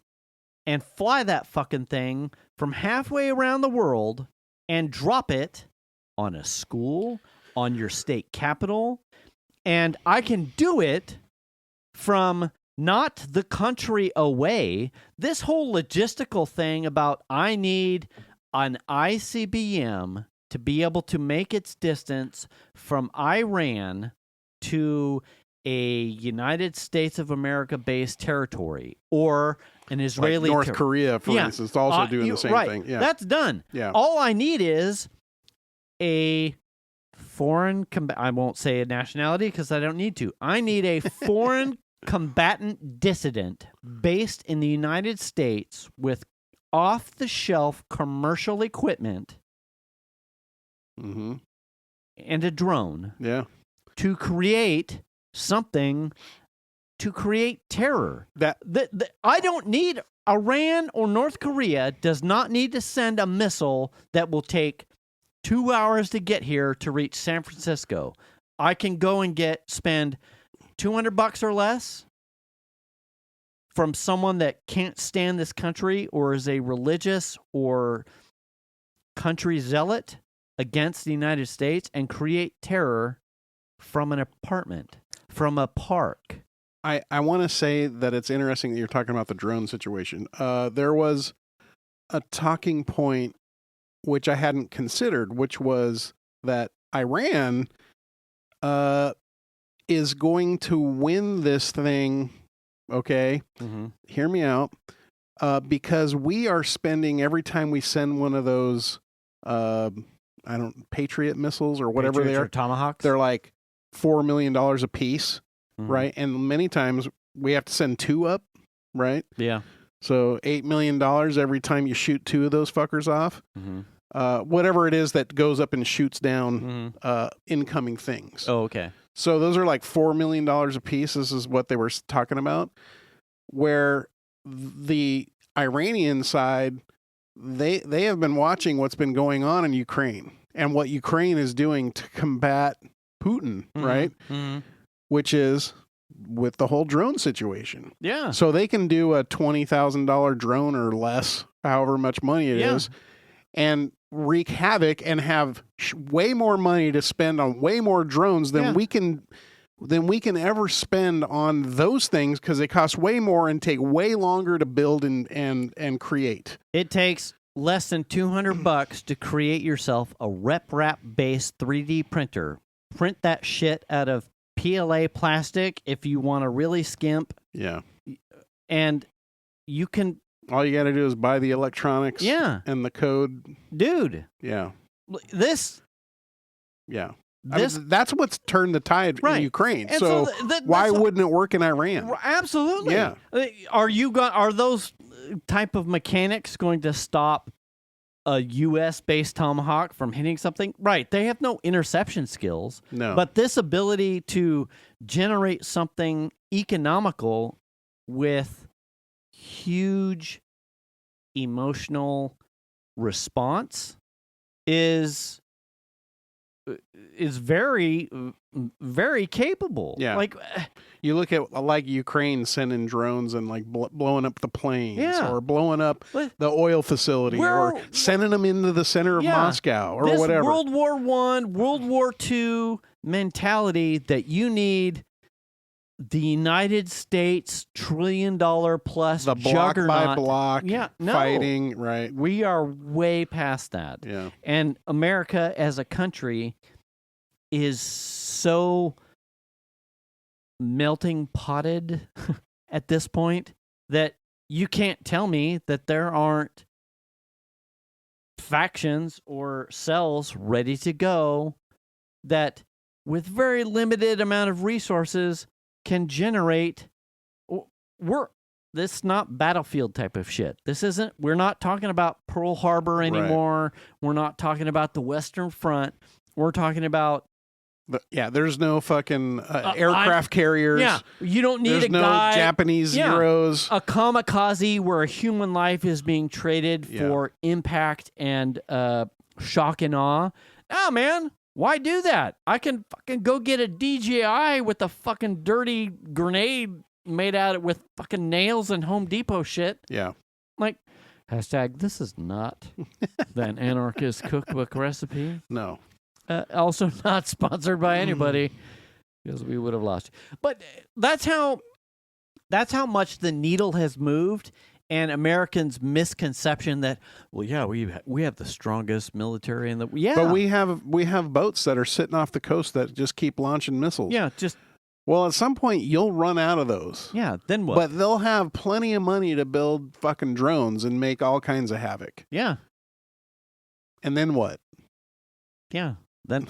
Speaker 3: and fly that fucking thing from halfway around the world and drop it on a school, on your state capital, and I can do it from not the country away. This whole logistical thing about I need an ICBM to be able to make its distance from Iran to a United States of America based territory or an Israeli
Speaker 2: North Korea, for instance, also doing the same thing. Yeah.
Speaker 3: That's done.
Speaker 2: Yeah.
Speaker 3: All I need is a foreign I won't say a nationality because I don't need to. I need a foreign combatant dissident based in the United States with off-the-shelf commercial equipment and a drone to create something, to create terror. I don't need Iran or North Korea does not need to send a missile that will take 2 hours to get here to reach San Francisco. I can go and spend $200 or less from someone that can't stand this country or is a religious or country zealot against the United States and create terror from an apartment, from a park.
Speaker 2: I want to say that it's interesting that you're talking about the drone situation. There was a talking point which I hadn't considered, which was that Iran is going to win this thing. Okay, hear me out. Because we are spending every time we send one of those, Patriot missiles or whatever
Speaker 3: Patriots
Speaker 2: they are,
Speaker 3: or Tomahawks.
Speaker 2: they're like $4 million a piece, right? And many times we have to send 2 up, right?
Speaker 3: Yeah.
Speaker 2: So $8 million every time you shoot 2 of those fuckers off. Whatever it is that goes up and shoots down incoming things.
Speaker 3: Oh, okay.
Speaker 2: So those are like $4 million a piece. This is what they were talking about. Where the Iranian side, they have been watching what's been going on in Ukraine and what Ukraine is doing to combat Putin, right? Which is with the whole drone situation.
Speaker 3: Yeah.
Speaker 2: So they can do a $20,000 drone or less, however much money it is, and wreak havoc and have way more money to spend on way more drones than we can ever spend on those things, because they cost way more and take way longer to build and create.
Speaker 3: It takes less than $200 to create yourself a rep wrap based 3D printer. Print that shit out of PLA plastic if you want to really skimp.
Speaker 2: Yeah.
Speaker 3: And you can...
Speaker 2: All you got to do is buy the electronics and the code.
Speaker 3: Dude.
Speaker 2: Yeah.
Speaker 3: This...
Speaker 2: Yeah. I mean, that's what's turned the tide in Ukraine.
Speaker 3: And
Speaker 2: so why wouldn't it work in Iran?
Speaker 3: Absolutely.
Speaker 2: Yeah.
Speaker 3: Are those type of mechanics going to stop a U.S.-based Tomahawk from hitting something? Right. They have no interception skills.
Speaker 2: No.
Speaker 3: But this ability to generate something economical with huge emotional response is very, very capable.
Speaker 2: Yeah.
Speaker 3: Like,
Speaker 2: you look at like Ukraine sending drones and like blowing up the planes or blowing up the oil facility or sending them into the center of Moscow or
Speaker 3: this
Speaker 2: whatever.
Speaker 3: World War I, World War II mentality that you need the United States $1 trillion plus
Speaker 2: the block
Speaker 3: juggernaut.
Speaker 2: by block fighting, right?
Speaker 3: We are way past that.
Speaker 2: Yeah.
Speaker 3: And America as a country is so melting potted at this point that you can't tell me that there aren't factions or cells ready to go that with very limited amount of resources can generate. This is not battlefield type of shit. We're not talking about Pearl Harbor anymore. Right. We're not talking about the Western Front. We're talking about
Speaker 2: there's no fucking aircraft carriers.
Speaker 3: Yeah, you don't need
Speaker 2: there's no Japanese Zeros.
Speaker 3: A kamikaze where a human life is being traded for impact and shock and awe. Oh, man. Why do that? I can fucking go get a DJI with a fucking dirty grenade made out with fucking nails and Home Depot shit.
Speaker 2: Yeah.
Speaker 3: Like, hashtag, this is not an anarchist cookbook recipe.
Speaker 2: No.
Speaker 3: Also not sponsored by anybody because we would have lost. But that's how much the needle has moved. And Americans' misconception that, we have the strongest military in the
Speaker 2: But we have boats that are sitting off the coast that just keep launching missiles.
Speaker 3: Yeah,
Speaker 2: well, at some point you'll run out of those.
Speaker 3: Yeah, then what?
Speaker 2: But they'll have plenty of money to build fucking drones and make all kinds of havoc.
Speaker 3: Yeah.
Speaker 2: And then what?
Speaker 3: Yeah. Then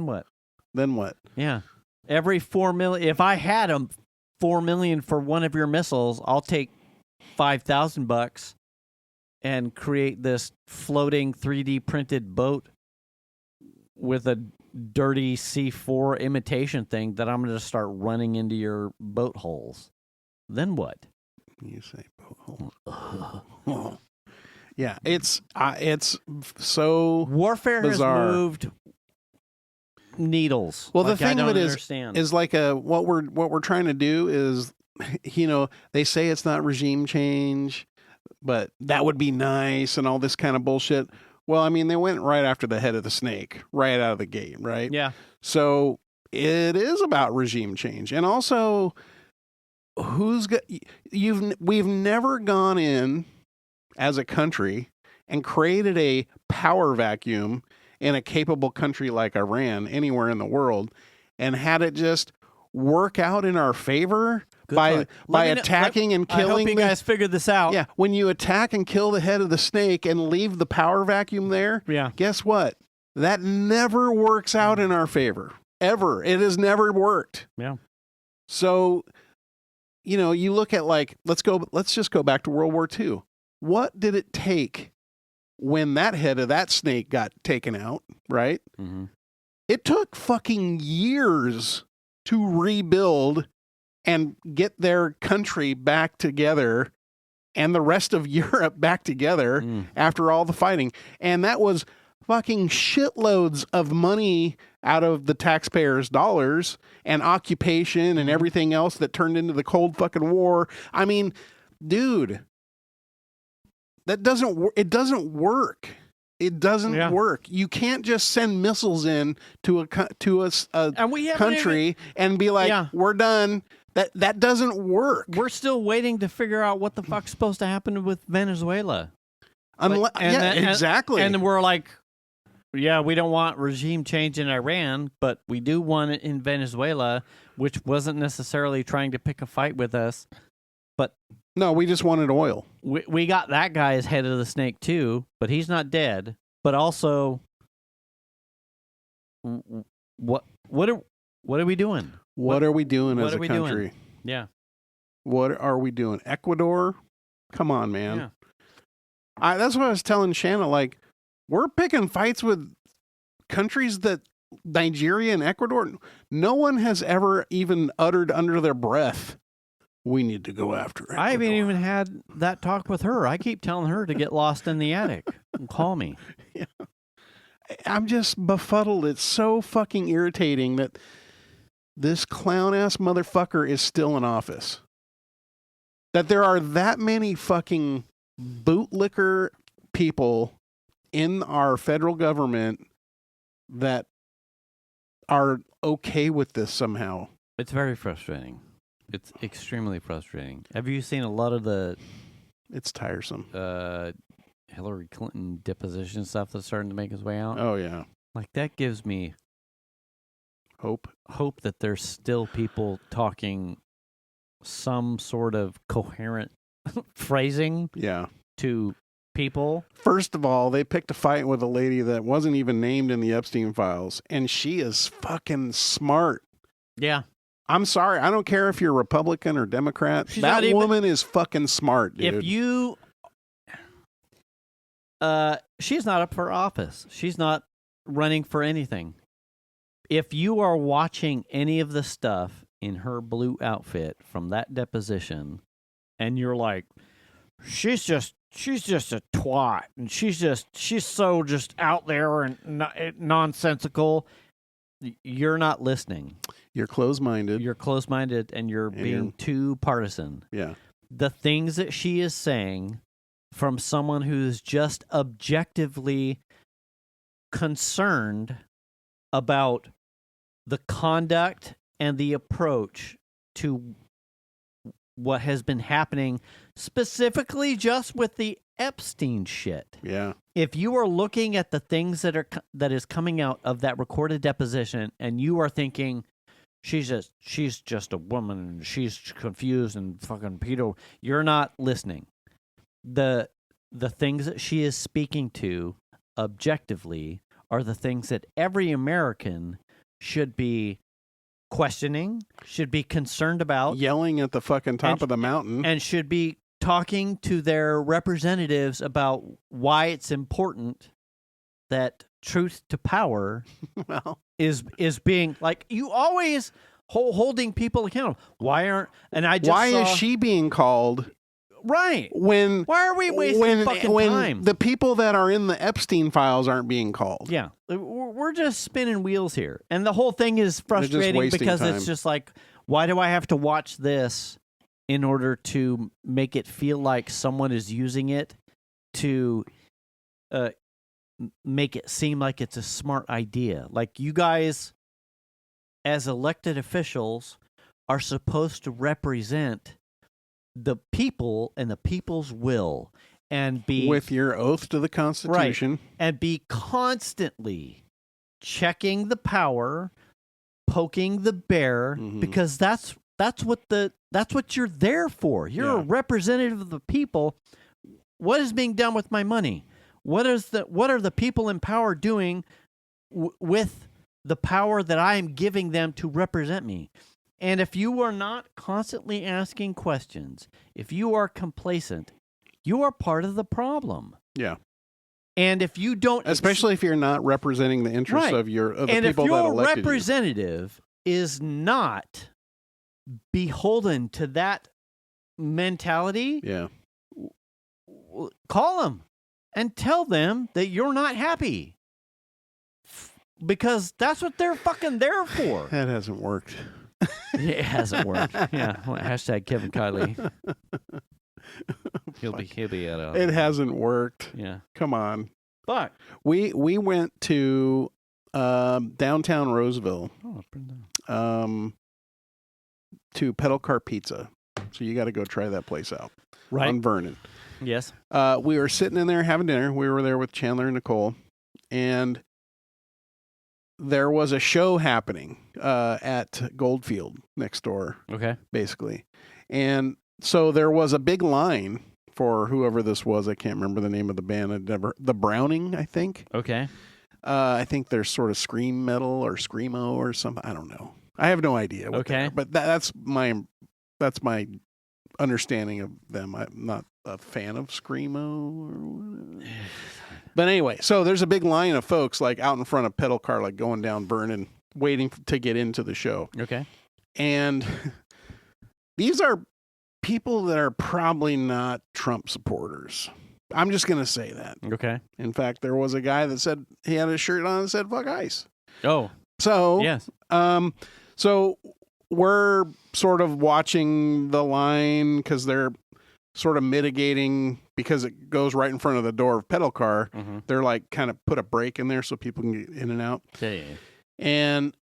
Speaker 3: what?
Speaker 2: Then what?
Speaker 3: Yeah. Every $4 million. If I had $4 million for one of your missiles, I'll take $5,000 and create this floating 3D printed boat with a dirty C4 imitation thing that I'm going to start running into your boat holes. Then what?
Speaker 2: You say boat holes. Yeah, it's so
Speaker 3: Warfare
Speaker 2: bizarre.
Speaker 3: has moved needles.
Speaker 2: Well,
Speaker 3: like,
Speaker 2: the thing
Speaker 3: I
Speaker 2: of
Speaker 3: don't
Speaker 2: it
Speaker 3: understand.
Speaker 2: is like what we're trying to do is, they say it's not regime change, but that would be nice and all this kind of bullshit. Well, I mean, they went right after the head of the snake, right out of the gate, right?
Speaker 3: Yeah.
Speaker 2: So it is about regime change, and also we've never gone in as a country and created a power vacuum in a capable country like Iran anywhere in the world and had it just work out in our favor by attacking and killing.
Speaker 3: I hope you guys figured this out.
Speaker 2: Yeah, when you attack and kill the head of the snake and leave the power vacuum there,
Speaker 3: Yeah.
Speaker 2: guess what? That never works out in our favor. Ever. It has never worked.
Speaker 3: Yeah.
Speaker 2: So, you look at let's just go back to World War II. What did it take when that head of that snake got taken out, right?
Speaker 3: Mm-hmm.
Speaker 2: It took fucking years to rebuild and get their country back together and the rest of Europe back together after all the fighting. And that was fucking shitloads of money out of the taxpayers' dollars and occupation and everything else that turned into the Cold fucking War. I mean, dude, it doesn't work. It doesn't work. You can't just send missiles in to a country and be like, we're done. That doesn't work.
Speaker 3: We're still waiting to figure out what the fuck's supposed to happen with Venezuela.
Speaker 2: Exactly.
Speaker 3: And we're like, yeah, we don't want regime change in Iran, but we do want it in Venezuela, which wasn't necessarily trying to pick a fight with us. But
Speaker 2: no, we just wanted oil.
Speaker 3: We got that guy as head of the snake too, but he's not dead. But also, what are we doing?
Speaker 2: What are we doing as a country?
Speaker 3: Yeah.
Speaker 2: What are we doing? Ecuador? Come on, man. Yeah. That's what I was telling Shanna. Like, we're picking fights with countries that Nigeria and Ecuador, no one has ever even uttered under their breath, we need to go after Ecuador.
Speaker 3: I haven't even had that talk with her. I keep telling her to get lost in the attic and call me.
Speaker 2: Yeah. I'm just befuddled. It's so fucking irritating that this clown-ass motherfucker is still in office. That there are that many fucking bootlicker people in our federal government that are okay with this somehow.
Speaker 3: It's very frustrating. It's extremely frustrating. Have you seen a lot of the...
Speaker 2: It's tiresome.
Speaker 3: Hillary Clinton deposition stuff that's starting to make its way out?
Speaker 2: Oh, yeah.
Speaker 3: Like, that gives me...
Speaker 2: Hope
Speaker 3: that there's still people talking some sort of coherent phrasing to people.
Speaker 2: First of all, they picked a fight with a lady that wasn't even named in the Epstein files, and she is fucking smart.
Speaker 3: Yeah.
Speaker 2: I'm sorry. I don't care if you're Republican or Democrat. That woman is fucking smart, dude.
Speaker 3: If you... she's not up for office. She's not running for anything. If you are watching any of the stuff in her blue outfit from that deposition, and you're like, she's just a twat, and she's so just out there and nonsensical, you're not listening.
Speaker 2: You're closed-minded.
Speaker 3: You're closed-minded, and you're being too partisan.
Speaker 2: Yeah.
Speaker 3: The things that she is saying from someone who's just objectively concerned about the conduct and the approach to what has been happening, specifically just with the Epstein shit.
Speaker 2: Yeah.
Speaker 3: If you are looking at the things that is coming out of that recorded deposition, and you are thinking she's just a woman and she's confused and fucking pedo, you're not listening. The things that she is speaking to objectively are the things that every American should be questioning, should be concerned about,
Speaker 2: yelling at the fucking top of the mountain,
Speaker 3: and should be talking to their representatives about why it's important that truth to power is being, like, you always holding people accountable. Why is she being called Right.
Speaker 2: When
Speaker 3: Why are we wasting fucking time?
Speaker 2: The people that are in the Epstein files aren't being called.
Speaker 3: Yeah, we're just spinning wheels here, and the whole thing is frustrating because
Speaker 2: time.
Speaker 3: it's just like, why do I have to watch this in order to make it feel like someone is using it to make it seem like it's a smart idea? Like, you guys, as elected officials, are supposed to represent the people and the people's will, and be
Speaker 2: with your oath to the Constitution,
Speaker 3: right, and be constantly checking the power, poking the bear, because that's what you're there for. You're a representative of the people. What is being done with my money? What are the people in power doing with the power that I am giving them to represent me? And if you are not constantly asking questions, if you are complacent, you are part of the problem.
Speaker 2: Yeah.
Speaker 3: And if you don't,
Speaker 2: especially if you're not representing the interests of the people that elected you.
Speaker 3: And if your representative is not beholden to that mentality, call them and tell them that you're not happy, because that's what they're fucking there for.
Speaker 2: That hasn't worked.
Speaker 3: It hasn't worked. Yeah. Hashtag Kevin Kiley. He'll be at
Speaker 2: it hasn't worked.
Speaker 3: Yeah.
Speaker 2: Come on.
Speaker 3: But
Speaker 2: we went to downtown Roseville to Pedal Car Pizza. So you got to go try that place out.
Speaker 3: Right.
Speaker 2: On Vernon.
Speaker 3: Yes.
Speaker 2: We were sitting in there having dinner. We were there with Chandler and Nicole, and there was a show happening at Goldfield next door.
Speaker 3: Okay.
Speaker 2: Basically. And so there was a big line for whoever this was. I can't remember the name of the band. The Browning, I think.
Speaker 3: Okay.
Speaker 2: I think they're sort of scream metal or screamo or something. I don't know. I have no idea.
Speaker 3: Okay.
Speaker 2: But that's my understanding of them. I'm not a fan of screamo or whatever. But anyway, so there's a big line of folks like out in front of Pedal Car, like going down Vernon, waiting to get into the show.
Speaker 3: Okay.
Speaker 2: And these are people that are probably not Trump supporters. I'm just going to say that.
Speaker 3: Okay.
Speaker 2: In fact, there was a guy that said he had a shirt on that said "fuck ICE."
Speaker 3: Oh.
Speaker 2: So,
Speaker 3: yes.
Speaker 2: So we're sort of watching the line because they're sort of mitigating, because it goes right in front of the door of Pedal Car.
Speaker 3: Mm-hmm.
Speaker 2: They're like kind of put a break in there so people can get in and out.
Speaker 3: Yeah.
Speaker 2: And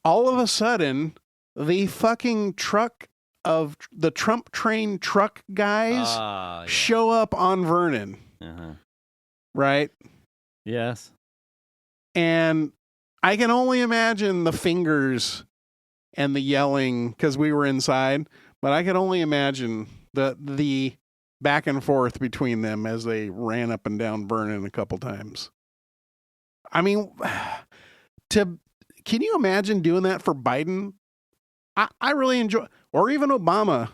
Speaker 2: all of a sudden, the fucking truck of the Trump train truck guys show up on Vernon.
Speaker 3: Uh-huh.
Speaker 2: Right?
Speaker 3: Yes.
Speaker 2: And I can only imagine the fingers and the yelling because we were inside, but I could only imagine the back and forth between them as they ran up and down Vernon a couple times. I mean, can you imagine doing that for Biden? I really enjoy, or even Obama.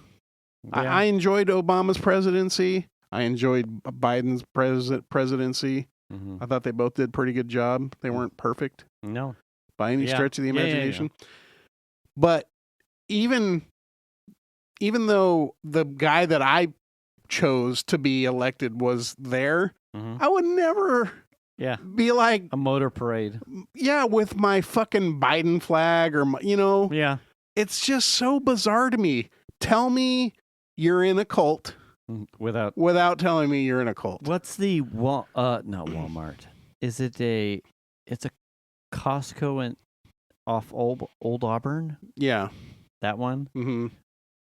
Speaker 3: Yeah.
Speaker 2: I enjoyed Obama's presidency. I enjoyed Biden's presidency.
Speaker 3: Mm-hmm.
Speaker 2: I thought they both did a pretty good job. They weren't perfect.
Speaker 3: No.
Speaker 2: By any stretch of the imagination.
Speaker 3: Yeah.
Speaker 2: But even though the guy that I chose to be elected was there, I would never be like
Speaker 3: a motor parade.
Speaker 2: Yeah, with my fucking Biden flag or
Speaker 3: Yeah.
Speaker 2: It's just so bizarre to me. Tell me you're in a cult without telling me you're in a cult.
Speaker 3: What's the not Walmart? Is it it's a Costco off Old Auburn?
Speaker 2: Yeah.
Speaker 3: That one?
Speaker 2: Mm-hmm.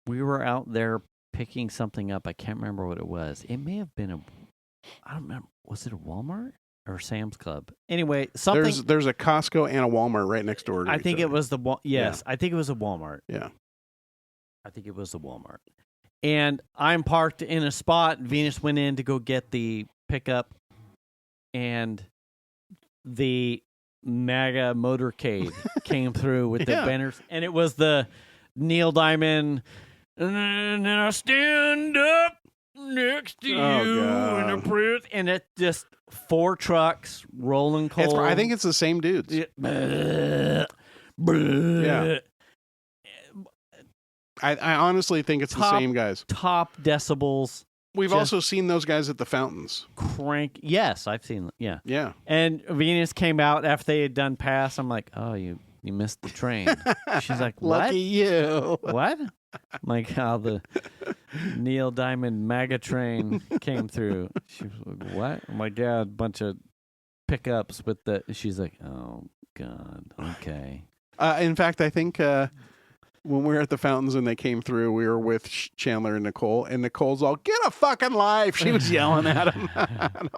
Speaker 3: We were out there picking something up. I can't remember what it was. It may have been I don't remember. Was it a Walmart or Sam's Club? Anyway, something.
Speaker 2: There's a Costco and a Walmart right next door to
Speaker 3: I think
Speaker 2: each
Speaker 3: it
Speaker 2: other.
Speaker 3: was I think it was a Walmart.
Speaker 2: Yeah.
Speaker 3: I think it was a Walmart. And I'm parked in a spot. Venus went in to go get the pickup, and the MAGA motorcade came through with the banners, and it was the Neil Diamond. And then I stand up next to you in a press, and it's just 4 trucks rolling coal.
Speaker 2: I think it's the same dudes.
Speaker 3: Yeah.
Speaker 2: I honestly think it's the same guys.
Speaker 3: Top decibels.
Speaker 2: We've
Speaker 3: just
Speaker 2: also seen those guys at the fountains.
Speaker 3: crank. Yes, I've seen. Yeah.
Speaker 2: Yeah.
Speaker 3: And Venus came out after they had done pass. I'm like, oh, you missed the train. She's like, what?
Speaker 2: Lucky you.
Speaker 3: What? I'm like how the Neil Diamond MAGA train came through. She was like, what? I'm like, yeah, a bunch of pickups with the. She's like, oh God, okay.
Speaker 2: In fact, I think when we were at the fountains and they came through, we were with Chandler and Nicole's all, get a fucking life. She was yelling at him. And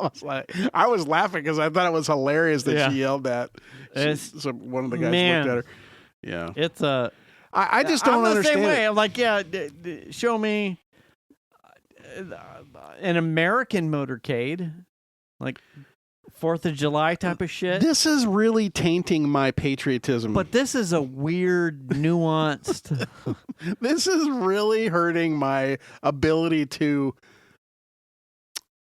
Speaker 2: I was laughing because I thought it was hilarious that she yelled that. So one of the guys looked at her. Yeah.
Speaker 3: It's a.
Speaker 2: I just don't
Speaker 3: I'm
Speaker 2: understand.
Speaker 3: the same way. I'm like, yeah, show me an American motorcade, like 4th of July type of shit.
Speaker 2: This is really tainting my patriotism.
Speaker 3: But this is a weird, nuanced.
Speaker 2: This is really hurting my ability to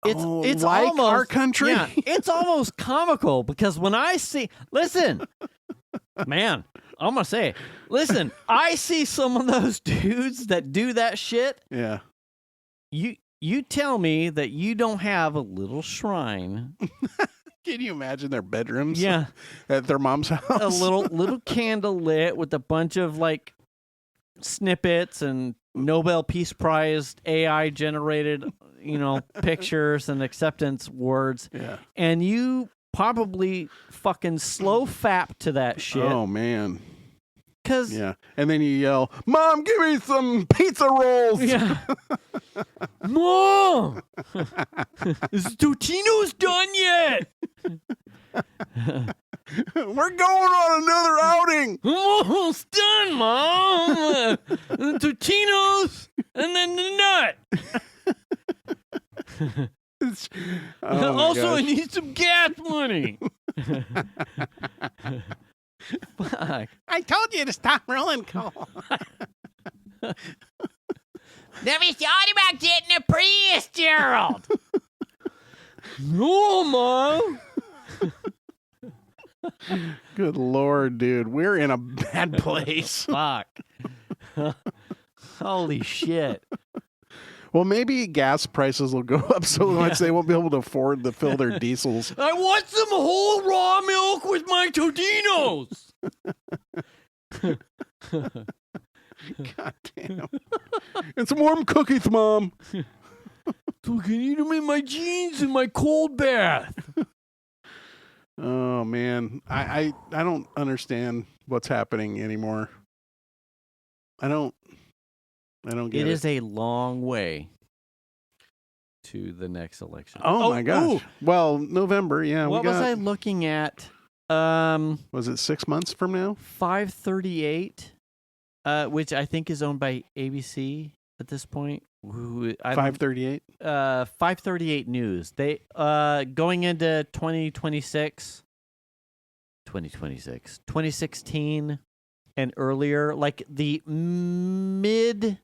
Speaker 3: it's
Speaker 2: like
Speaker 3: almost,
Speaker 2: our country.
Speaker 3: Yeah, it's almost comical because when I see, listen, man, I'm gonna say, listen, I see some of those dudes that do that shit.
Speaker 2: Yeah.
Speaker 3: You tell me that you don't have a little shrine.
Speaker 2: Can you imagine their bedrooms?
Speaker 3: Yeah.
Speaker 2: At their mom's house?
Speaker 3: A little candle lit with a bunch of like snippets and Nobel Peace Prize AI generated, pictures and acceptance words.
Speaker 2: Yeah.
Speaker 3: And you probably fucking slow fap to that shit.
Speaker 2: Oh, man.
Speaker 3: Cause
Speaker 2: yeah. And then you yell, Mom, give me some pizza rolls.
Speaker 3: Yeah. Mom! Is Totino's done yet?
Speaker 2: We're going on another outing.
Speaker 3: I'm almost done, Mom. The Totino's and then the nut. Also,
Speaker 2: gosh.
Speaker 3: I need some gas money. Fuck.
Speaker 2: I told you to stop rolling coal.
Speaker 1: Never thought about getting a Prius, Gerald.
Speaker 3: No, Mom.
Speaker 2: Good Lord, dude. We're in a bad place.
Speaker 3: Fuck. Holy shit.
Speaker 2: Well, maybe gas prices will go up so much they won't be able to afford to fill their diesels.
Speaker 3: I want some whole raw milk with my Totino's.
Speaker 2: God damn. And some warm cookies, Mom.
Speaker 3: So I can eat them in my jeans in my cold bath.
Speaker 2: Oh, man. I don't understand what's happening anymore. I don't get it.
Speaker 3: It is a long way to the next election.
Speaker 2: Oh my gosh.
Speaker 3: Ooh.
Speaker 2: Well, November, yeah.
Speaker 3: What was I looking at?
Speaker 2: Was it 6 months from now?
Speaker 3: 538, which I think is owned by ABC at this point.
Speaker 2: 538?
Speaker 3: 538 News. They going into 2016 and earlier, like the mid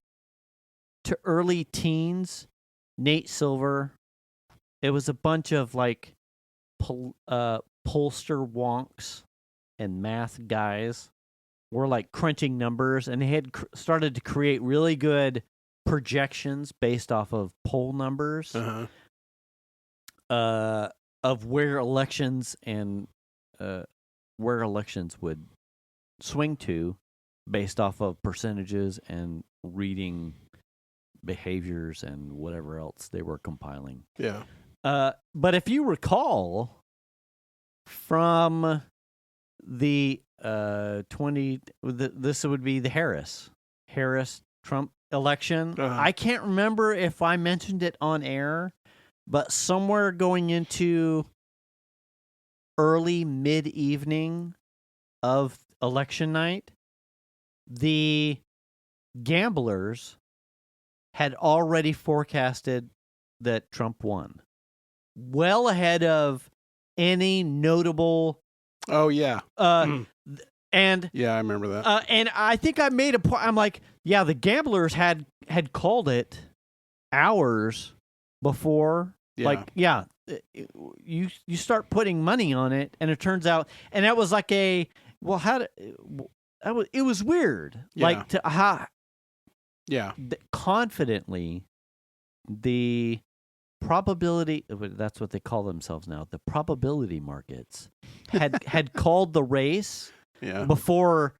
Speaker 3: to early teens, Nate Silver. It was a bunch of like pollster wonks and math guys were like crunching numbers, and they had started to create really good projections based off of poll numbers of where elections would swing to based off of percentages and reading behaviors and whatever else they were compiling.
Speaker 2: Yeah.
Speaker 3: But if you recall from the this would be the Harris Trump election. I can't remember if I mentioned it on air, but somewhere going into early mid-evening of election night, the gamblers had already forecasted that Trump won, well ahead of any notable.
Speaker 2: Oh yeah.
Speaker 3: And
Speaker 2: yeah, I remember that.
Speaker 3: And I think I made a point. I'm like, yeah, the gamblers had called it hours before.
Speaker 2: Yeah.
Speaker 3: Like, yeah, you start putting money on it, and it turns out, and that was like it was weird.
Speaker 2: Yeah.
Speaker 3: Like
Speaker 2: Yeah.
Speaker 3: confidently the probability, that's what they call themselves now, the probability markets had called the race before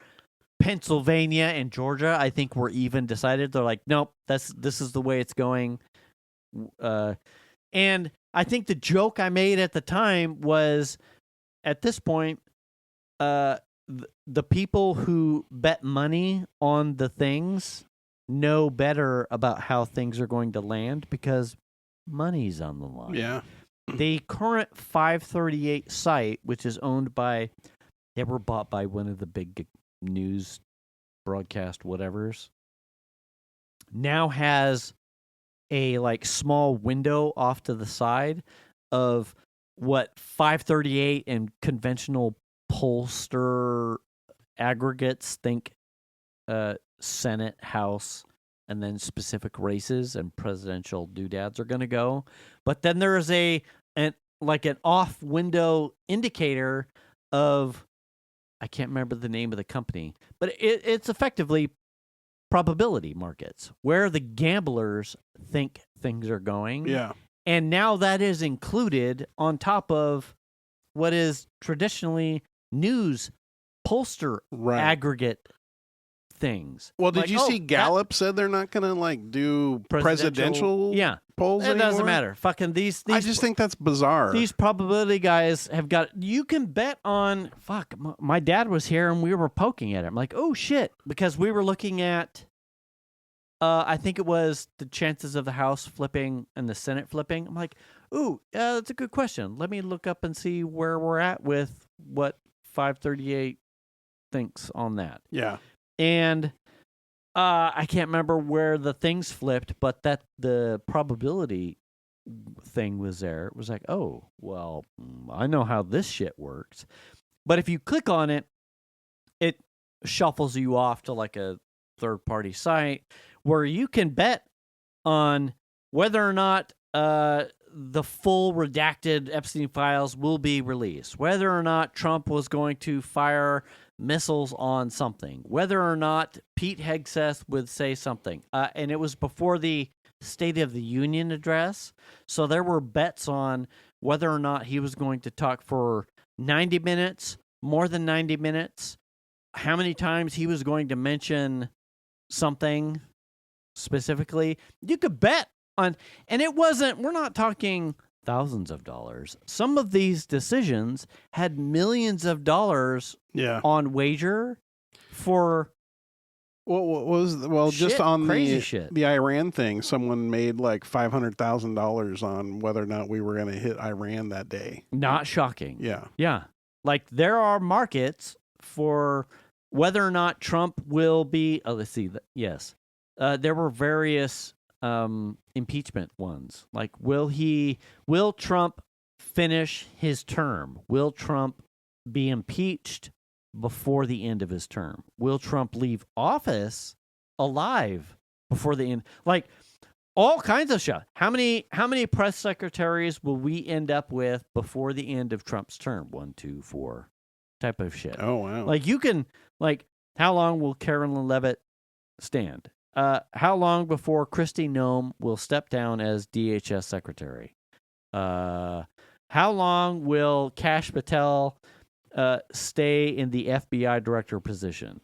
Speaker 3: Pennsylvania and Georgia, I think, were even decided. They're like, nope, this is the way it's going. And I think the joke I made at the time was, at this point, the people who bet money on the things know better about how things are going to land because money's on the line.
Speaker 2: Yeah.
Speaker 3: The current 538 site, which is owned by, they were bought by one of the big news broadcast whatevers, now has a like small window off to the side of what 538 and conventional pollster aggregates think Senate, House, and then specific races and presidential doodads are going to go. But then there is an off window indicator of, I can't remember the name of the company, but it's effectively probability markets where the gamblers think things are going.
Speaker 2: Yeah.
Speaker 3: And now that is included on top of what is traditionally news pollster aggregate things.
Speaker 2: Well, did you see Gallup said they're not going to like do presidential polls
Speaker 3: it
Speaker 2: anymore?
Speaker 3: Doesn't matter. Fucking these
Speaker 2: I just think that's bizarre.
Speaker 3: These probability guys have got, you can bet on, my dad was here and we were poking at him like, oh shit, because we were looking at I think it was the chances of the House flipping and the Senate flipping. I'm like, ooh, that's a good question. Let me look up and see where we're at with what 538 thinks on that.
Speaker 2: Yeah.
Speaker 3: And I can't remember where the things flipped, but that the probability thing was there. It was like, oh, well, I know how this shit works. But if you click on it, it shuffles you off to like a third-party site where you can bet on whether or not the full redacted Epstein files will be released, whether or not Trump was going to fire missiles on something, whether or not Pete Hegseth would say something. And it was before the State of the Union address, so there were bets on whether or not he was going to talk for 90 minutes, more than 90 minutes, how many times he was going to mention something specifically. You could bet on, and it wasn't, we're not talking thousands of dollars. Some of these decisions had millions of dollars on wager for
Speaker 2: just on
Speaker 3: crazy shit.
Speaker 2: The Iran thing, someone made like $500,000 on whether or not we were going to hit Iran that day.
Speaker 3: Not shocking.
Speaker 2: Yeah.
Speaker 3: Like there are markets for whether or not Trump will be. Oh, let's see. Yes, there were various impeachment ones. Like, will Trump finish his term? Will Trump be impeached before the end of his term? Will Trump leave office alive before the end? Like, all kinds of shit. How many press secretaries will we end up with before the end of Trump's term? 1, 2, 4 type of shit.
Speaker 2: Oh, wow.
Speaker 3: Like, you can, like, how long will Carolyn Leavitt stand? How long before Kristi Noem will step down as DHS secretary? How long will Kash Patel stay in the FBI director position?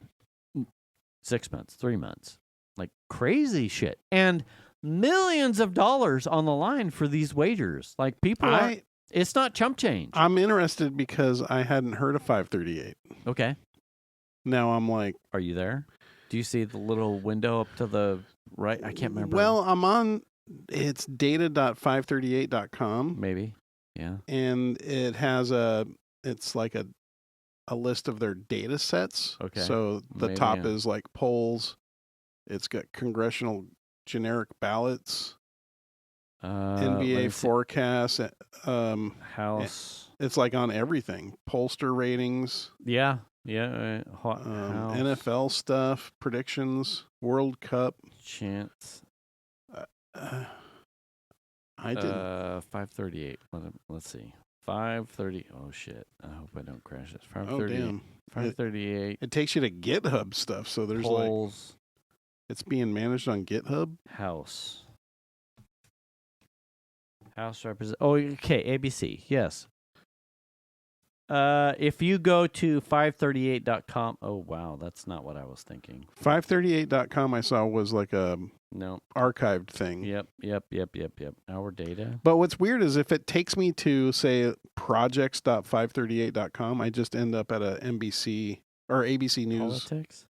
Speaker 3: 6 months, 3 months. Like crazy shit. And millions of dollars on the line for these wagers. Like people it's not chump change.
Speaker 2: I'm interested because I hadn't heard of 538.
Speaker 3: Okay.
Speaker 2: Now I'm like,
Speaker 3: are you there? Do you see the little window up to the right? I can't remember.
Speaker 2: Well, I'm on, it's data.538.com.
Speaker 3: Maybe. Yeah.
Speaker 2: And it has it's like a list of their data sets.
Speaker 3: Okay.
Speaker 2: So the top is like polls. It's got congressional generic ballots, NBA forecasts,
Speaker 3: House.
Speaker 2: It's like on everything. Pollster ratings.
Speaker 3: Yeah.
Speaker 2: NFL stuff, predictions, World Cup.
Speaker 3: Chance.
Speaker 2: I didn't.
Speaker 3: 538. Let's see. 530. Oh shit! I hope I don't crash this. 538.
Speaker 2: Oh damn.
Speaker 3: 538.
Speaker 2: It takes you to GitHub stuff. So there's
Speaker 3: polls.
Speaker 2: It's being managed on GitHub.
Speaker 3: House. House represent. Oh, okay. ABC. Yes. If you go to 538.com. Oh, wow. That's not what I was thinking.
Speaker 2: 538.com I saw was like a
Speaker 3: No.
Speaker 2: archived thing.
Speaker 3: Yep. Our data.
Speaker 2: But what's weird is if it takes me to, say, projects.538.com, I just end up at a NBC or ABC News.
Speaker 3: Politics?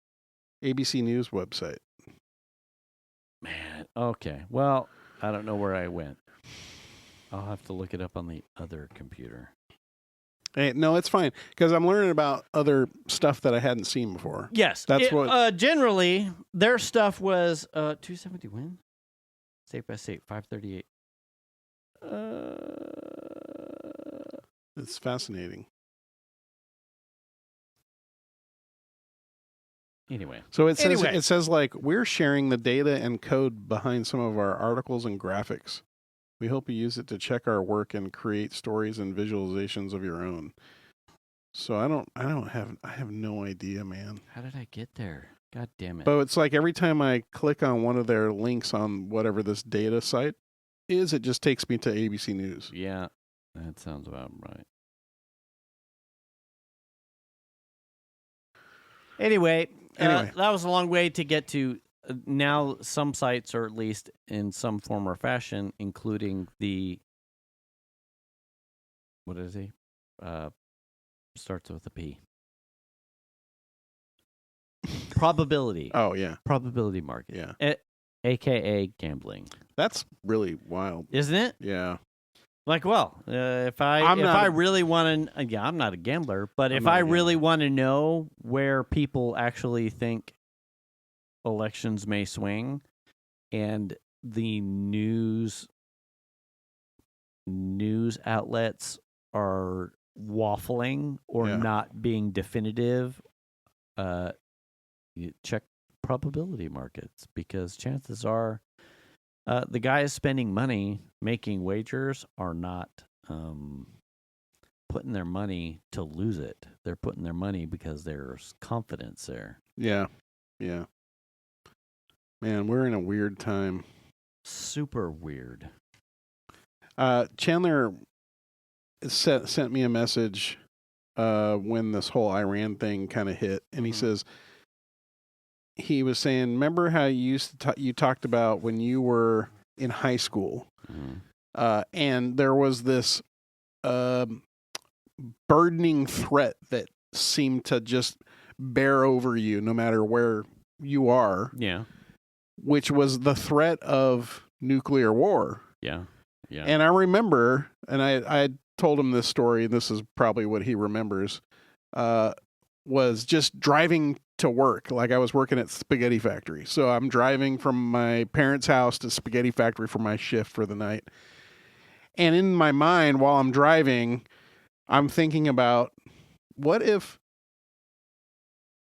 Speaker 2: ABC News website.
Speaker 3: Man. Okay. Well, I don't know where I went. I'll have to look it up on the other computer.
Speaker 2: Hey, no, it's fine because I'm learning about other stuff that I hadn't seen before.
Speaker 3: Yes.
Speaker 2: That's what.
Speaker 3: Generally, their stuff was 270 when? State by state, 538.
Speaker 2: It's fascinating.
Speaker 3: Anyway.
Speaker 2: So it says like we're sharing the data and code behind some of our articles and graphics. We hope you use it to check our work and create stories and visualizations of your own. So I have no idea, man.
Speaker 3: How did I get there? God damn it.
Speaker 2: But it's like every time I click on one of their links on whatever this data site is, it just takes me to ABC News.
Speaker 3: Yeah, that sounds about right. Anyway, that was a long way to get to. Now some sites are at least in some form or fashion, including the, what is he? Starts with a P. Probability.
Speaker 2: Oh, yeah.
Speaker 3: Probability market.
Speaker 2: Yeah.
Speaker 3: AKA gambling.
Speaker 2: That's really wild.
Speaker 3: Isn't it?
Speaker 2: Yeah.
Speaker 3: Like, well, if I really want to, yeah, I'm not a gambler, but if I really want to know where people actually think elections may swing, and the news outlets are waffling or not being definitive, you check probability markets, because chances are the guys spending money making wagers are not putting their money to lose it. They're putting their money because there's confidence there.
Speaker 2: Yeah. Yeah. Man, we're in a weird time.
Speaker 3: Super weird.
Speaker 2: Chandler sent me a message when this whole Iran thing kind of hit, and he says, he was saying, remember how you talked about when you were in high school, and there was this burdening threat that seemed to just bear over you no matter where you are.
Speaker 3: Yeah.
Speaker 2: Which was the threat of nuclear war.
Speaker 3: Yeah. Yeah.
Speaker 2: And I remember, and I told him this story, and this is probably what he remembers, was just driving to work. Like I was working at Spaghetti Factory. So I'm driving from my parents' house to Spaghetti Factory for my shift for the night. And in my mind, while I'm driving, I'm thinking about, what if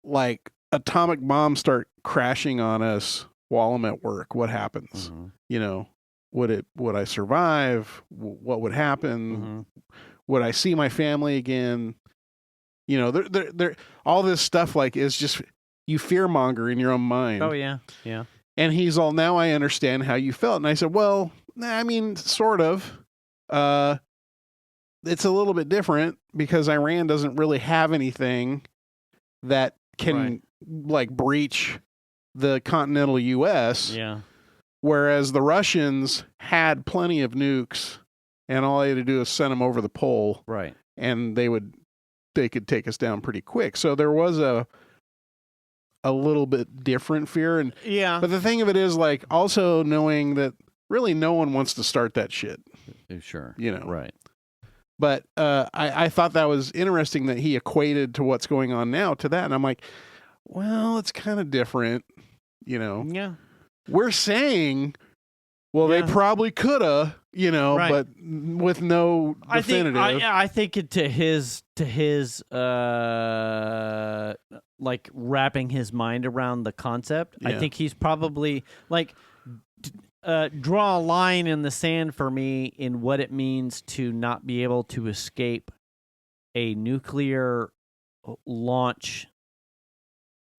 Speaker 2: like atomic bombs start crashing on us while I'm at work? What happens? You know, would I survive? What would happen? Would I see my family again? You know, there all this stuff like is just, you fearmonger in your own mind.
Speaker 3: Oh yeah. Yeah.
Speaker 2: And he's all, now I understand how you felt. And I said, well, I mean, sort of. It's a little bit different because Iran doesn't really have anything that can like breach the continental U.S.
Speaker 3: Yeah.
Speaker 2: Whereas the Russians had plenty of nukes, and all they had to do is send them over the pole.
Speaker 3: Right.
Speaker 2: And they could take us down pretty quick. So there was a little bit different fear. And
Speaker 3: yeah.
Speaker 2: But the thing of it is, like, also knowing that really no one wants to start that shit.
Speaker 3: Sure.
Speaker 2: You know.
Speaker 3: Right.
Speaker 2: But I thought that was interesting that he equated to what's going on now to that. And I'm like, well, it's kind of different, you know.
Speaker 3: Yeah.
Speaker 2: We're saying, well, they probably coulda, you know, but with no definitive.
Speaker 3: I think to his like wrapping his mind around the concept.
Speaker 2: Yeah.
Speaker 3: I think he's probably like draw a line in the sand for me in what it means to not be able to escape a nuclear launch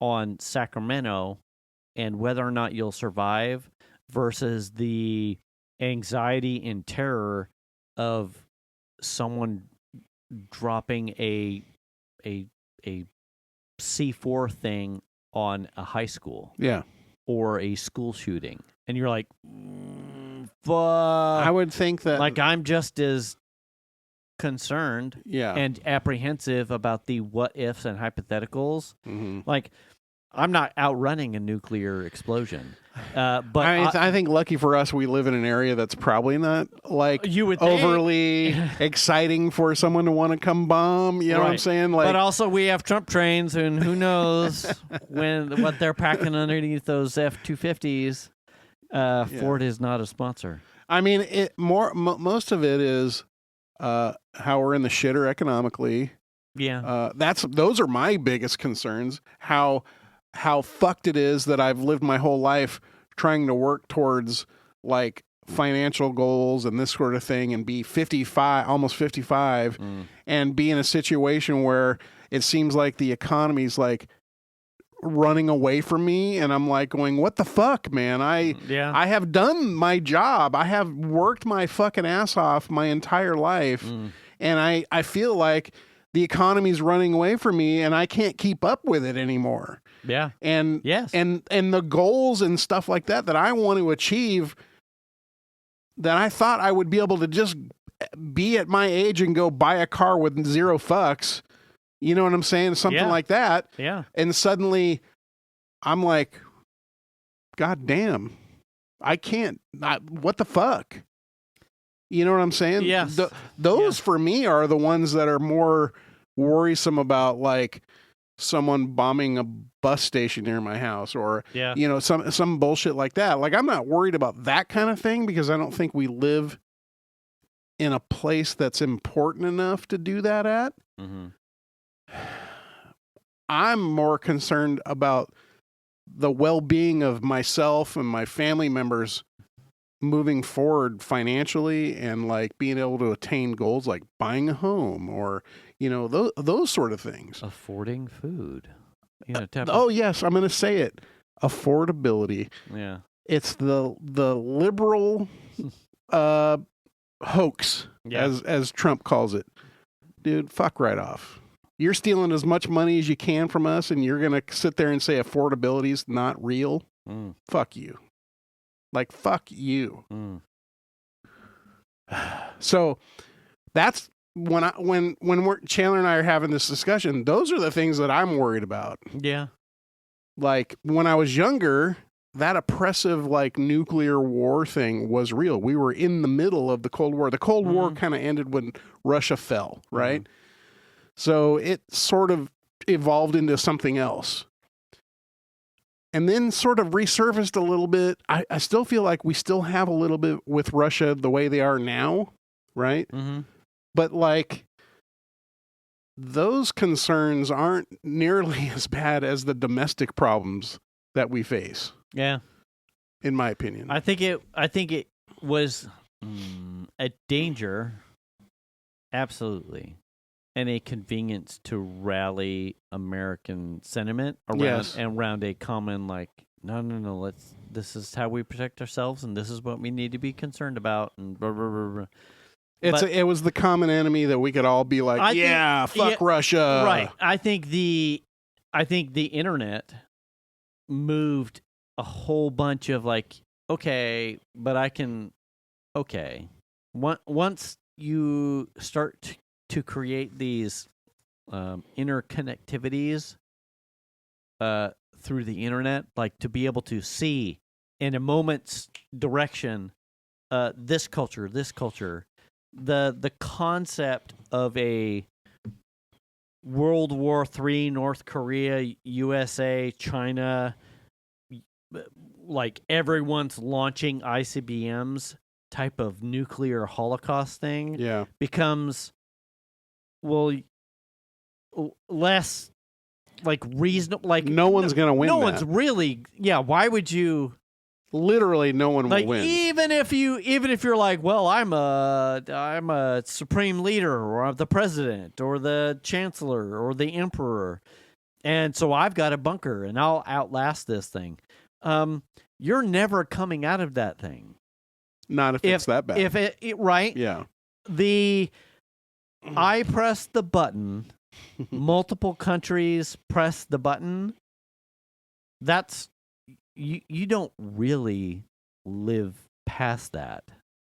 Speaker 3: on Sacramento, and whether or not you'll survive versus the anxiety and terror of someone dropping a C4 thing on a high school.
Speaker 2: Yeah.
Speaker 3: Or a school shooting. And you're like, fuck.
Speaker 2: I would think that...
Speaker 3: Like, I'm just as concerned and apprehensive about the what-ifs and hypotheticals.
Speaker 2: Mm-hmm.
Speaker 3: Like, I'm not outrunning a nuclear explosion. But
Speaker 2: I think lucky for us, we live in an area that's probably not like
Speaker 3: you would
Speaker 2: overly exciting for someone to want to come bomb. You know what I'm saying? Like,
Speaker 3: but also we have Trump trains, and who knows what they're packing underneath those F-250s. Ford is not a sponsor.
Speaker 2: I mean, most of it is how we're in the shitter economically.
Speaker 3: Yeah,
Speaker 2: those are my biggest concerns. How fucked it is that I've lived my whole life trying to work towards like financial goals and this sort of thing, and be 55, almost 55, and be in a situation where it seems like the economy's like running away from me, and I'm like going, what the fuck, man? I have done my job. I have worked my fucking ass off my entire life, and I feel like the economy's running away from me, and I can't keep up with it anymore.
Speaker 3: Yeah.
Speaker 2: And
Speaker 3: yes.
Speaker 2: And the goals and stuff like that I want to achieve, that I thought I would be able to just be at my age and go buy a car with zero fucks. You know what I'm saying? Something like that.
Speaker 3: Yeah.
Speaker 2: And suddenly I'm like, God damn, I can't. What the fuck? You know what I'm saying?
Speaker 3: Yes.
Speaker 2: Those for me are the ones that are more worrisome about, like someone bombing a bus station near my house, or you know, some bullshit like that. Like, I'm not worried about that kind of thing, because I don't think we live in a place that's important enough to do that at.
Speaker 3: Mm-hmm.
Speaker 2: I'm more concerned about the well-being of myself and my family members moving forward financially, and like being able to attain goals like buying a home, or, you know, those sort of things.
Speaker 3: Affording food. You know,
Speaker 2: yes, I'm going to say it. Affordability.
Speaker 3: Yeah.
Speaker 2: It's the liberal hoax, as Trump calls it. Dude, fuck right off. You're stealing as much money as you can from us, and you're going to sit there and say affordability is not real? Fuck you. Like, fuck you. So that's when Chandler and I are having this discussion, those are the things that I'm worried about.
Speaker 3: Yeah.
Speaker 2: Like, when I was younger, that oppressive, like, nuclear war thing was real. We were in the middle of the Cold War. The Cold War kind of ended when Russia fell, right? So it sort of evolved into something else. And then sort of resurfaced a little bit. I still feel like we still have a little bit with Russia the way they are now, right?
Speaker 3: Mm-hmm.
Speaker 2: But, like, those concerns aren't nearly as bad as the domestic problems that we face.
Speaker 3: Yeah.
Speaker 2: In my opinion.
Speaker 3: I think it was a danger, absolutely, and a convenience to rally American sentiment around a common, like, no, this is how we protect ourselves, and this is what we need to be concerned about, and blah, blah, blah, blah.
Speaker 2: It was the common enemy that we could all be like, fuck Russia.
Speaker 3: Right. I think the internet moved a whole bunch of, like, okay, but I can, once you start to create these interconnectivities through the internet, like to be able to see in a moment's direction this culture, the concept of a World War III, North Korea, USA, China, like everyone's launching ICBMs type of nuclear holocaust thing becomes, well, less like reasonable. Like,
Speaker 2: no one's going to win.
Speaker 3: One's really, why would you?
Speaker 2: Literally, no one will win.
Speaker 3: Even if you're like, well, I'm a supreme leader, or I'm the president, or the chancellor, or the emperor, and so I've got a bunker, and I'll outlast this thing. You're never coming out of that thing.
Speaker 2: Not if it's that bad.
Speaker 3: If right?
Speaker 2: Yeah.
Speaker 3: I press the button, multiple countries press the button. That's you don't really live past that.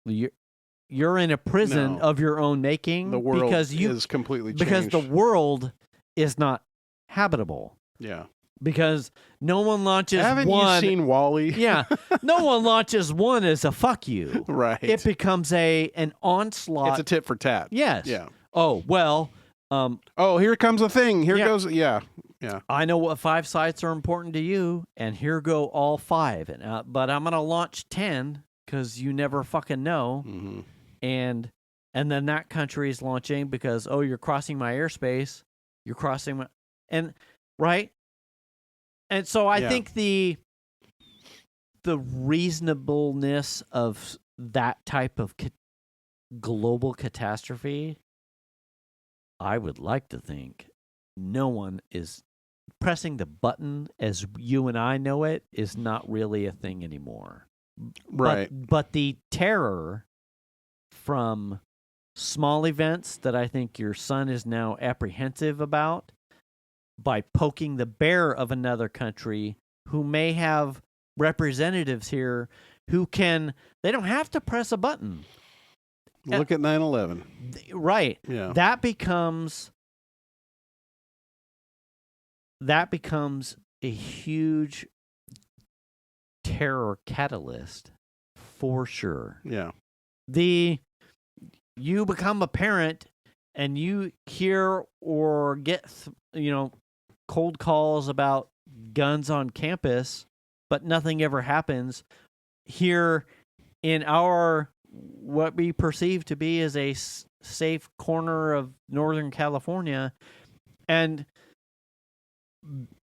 Speaker 3: You're in a prison of your own making.
Speaker 2: The world
Speaker 3: is
Speaker 2: completely changed.
Speaker 3: Because the world is not habitable.
Speaker 2: Yeah.
Speaker 3: Because no one launches
Speaker 2: Haven't
Speaker 3: one.
Speaker 2: you seen WALL-E?
Speaker 3: Yeah. No one launches one as a fuck you.
Speaker 2: Right.
Speaker 3: It becomes an onslaught.
Speaker 2: It's a tit for tat.
Speaker 3: Yes.
Speaker 2: Yeah.
Speaker 3: Oh, well.
Speaker 2: Oh, here comes a thing. Here goes. Yeah. Yeah.
Speaker 3: I know what 5 sites are important to you, and here go all 5. And, but I'm going to launch 10 because you never fucking know.
Speaker 2: Mm-hmm.
Speaker 3: And then that country is launching because, oh, you're crossing my airspace. You're crossing my... And, right? And so I think the reasonableness of that type of global catastrophe, I would like to think no one is pressing the button as you and I know it is not really a thing anymore.
Speaker 2: Right.
Speaker 3: But the terror from small events that I think your son is now apprehensive about by poking the bear of another country who may have representatives here who they don't have to press a button.
Speaker 2: Look at 9/11.
Speaker 3: Right.
Speaker 2: Yeah.
Speaker 3: That becomes a huge terror catalyst for sure.
Speaker 2: Yeah.
Speaker 3: You become a parent and you hear or get cold calls about guns on campus, but nothing ever happens here in our what we perceive to be as a safe corner of Northern California, and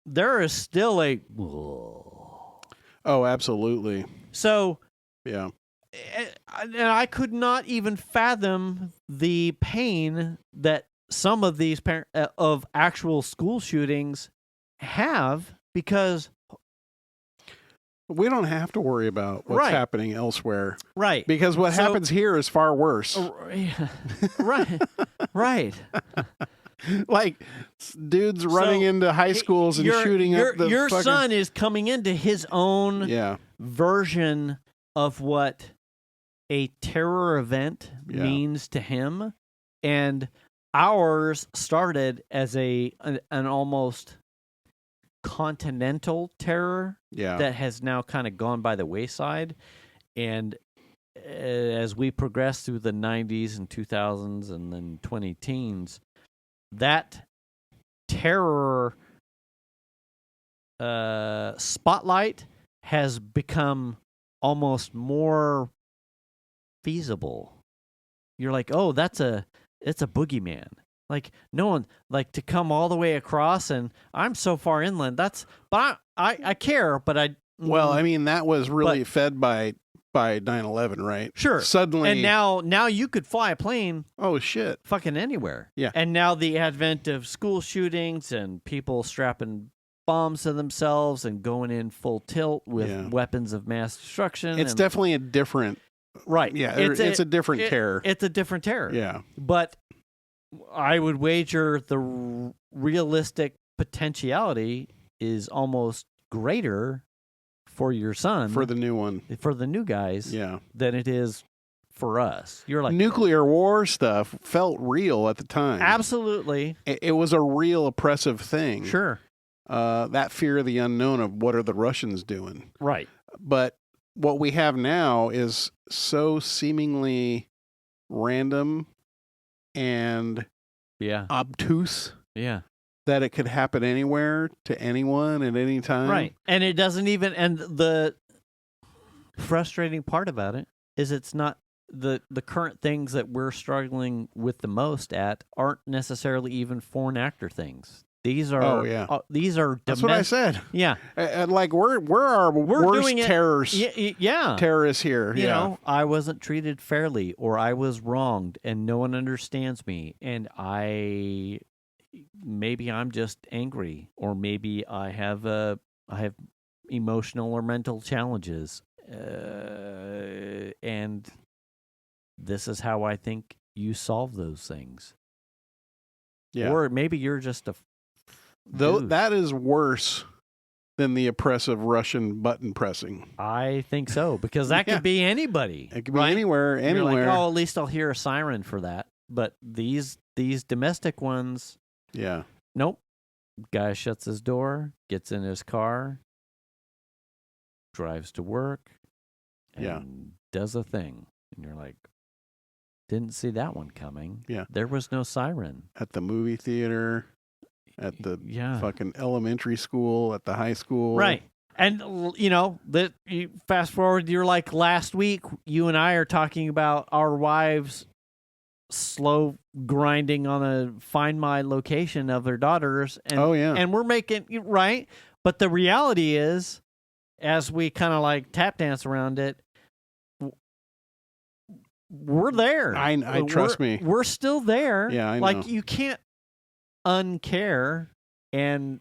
Speaker 3: there is still a
Speaker 2: Oh, absolutely.
Speaker 3: so
Speaker 2: Yeah.
Speaker 3: and I could not even fathom the pain that some of these of actual school shootings have, because
Speaker 2: we don't have to worry about what's happening elsewhere.
Speaker 3: Right.
Speaker 2: Because what happens here is far worse.
Speaker 3: Right. Right.
Speaker 2: Like dudes running into high schools and shooting up the
Speaker 3: your son is coming into his own version of what a terror event means to him, and ours started as an almost continental terror that has now kind of gone by the wayside. And as we progress through the 90s and 2000s and then 2010s, that terror spotlight has become almost more feasible. You're like, oh, it's a boogeyman. Like, no one, like, to come all the way across, and I'm so far inland. But I care, but I.
Speaker 2: Well, I mean, that was really fed by 9/11, right?
Speaker 3: Sure.
Speaker 2: Suddenly,
Speaker 3: and now you could fly a plane.
Speaker 2: Oh shit!
Speaker 3: Fucking anywhere.
Speaker 2: Yeah.
Speaker 3: And now the advent of school shootings and people strapping bombs to themselves and going in full tilt with weapons of mass destruction.
Speaker 2: It's definitely a different.
Speaker 3: Right.
Speaker 2: Yeah. It's a different terror.
Speaker 3: It's a different terror.
Speaker 2: Yeah.
Speaker 3: But I would wager the realistic potentiality is almost greater for your son,
Speaker 2: for the new one,
Speaker 3: for the new guys, than it is for us. You're like,
Speaker 2: nuclear war stuff felt real at the time.
Speaker 3: Absolutely,
Speaker 2: it was a real oppressive thing.
Speaker 3: Sure,
Speaker 2: that fear of the unknown of what are the Russians doing,
Speaker 3: right?
Speaker 2: But what we have now is so seemingly random and obtuse, that it could happen anywhere to anyone at any time.
Speaker 3: Right. And it doesn't even, and the frustrating part about it is it's not the current things that we're struggling with the most at aren't necessarily even foreign actor things. These are these are
Speaker 2: that's what I said.
Speaker 3: Yeah.
Speaker 2: And like we're our worst terrorists. Terrorists here.
Speaker 3: You know, I wasn't treated fairly, or I was wronged and no one understands me, and maybe I'm just angry, or maybe I have emotional or mental challenges, And this is how I think you solve those things.
Speaker 2: Yeah.
Speaker 3: Or maybe you're just a
Speaker 2: Though
Speaker 3: douche.
Speaker 2: that is worse than the oppressive Russian button pressing.
Speaker 3: I think so, because that
Speaker 2: Yeah.
Speaker 3: could be anybody.
Speaker 2: It could be
Speaker 3: right?
Speaker 2: anywhere,
Speaker 3: You're
Speaker 2: anywhere.
Speaker 3: like, oh, at least I'll hear a siren for that. But these domestic ones,
Speaker 2: Yeah.
Speaker 3: nope. Guy shuts his door, gets in his car, drives to work, and
Speaker 2: Yeah.
Speaker 3: does a thing. And you're like, didn't see that one coming.
Speaker 2: Yeah.
Speaker 3: There was no siren.
Speaker 2: At the movie theater, at the
Speaker 3: Yeah.
Speaker 2: fucking elementary school, at the high school.
Speaker 3: Right. And, that you fast forward, you're like last week, you and I are talking about our wives slow grinding on a Find My location of their daughters. And,
Speaker 2: Oh, yeah.
Speaker 3: And we're making, right? But the reality is, as we kind of like tap dance around it, we're there.
Speaker 2: I trust me.
Speaker 3: We're still there.
Speaker 2: Yeah, I know.
Speaker 3: Like, you can't uncare and,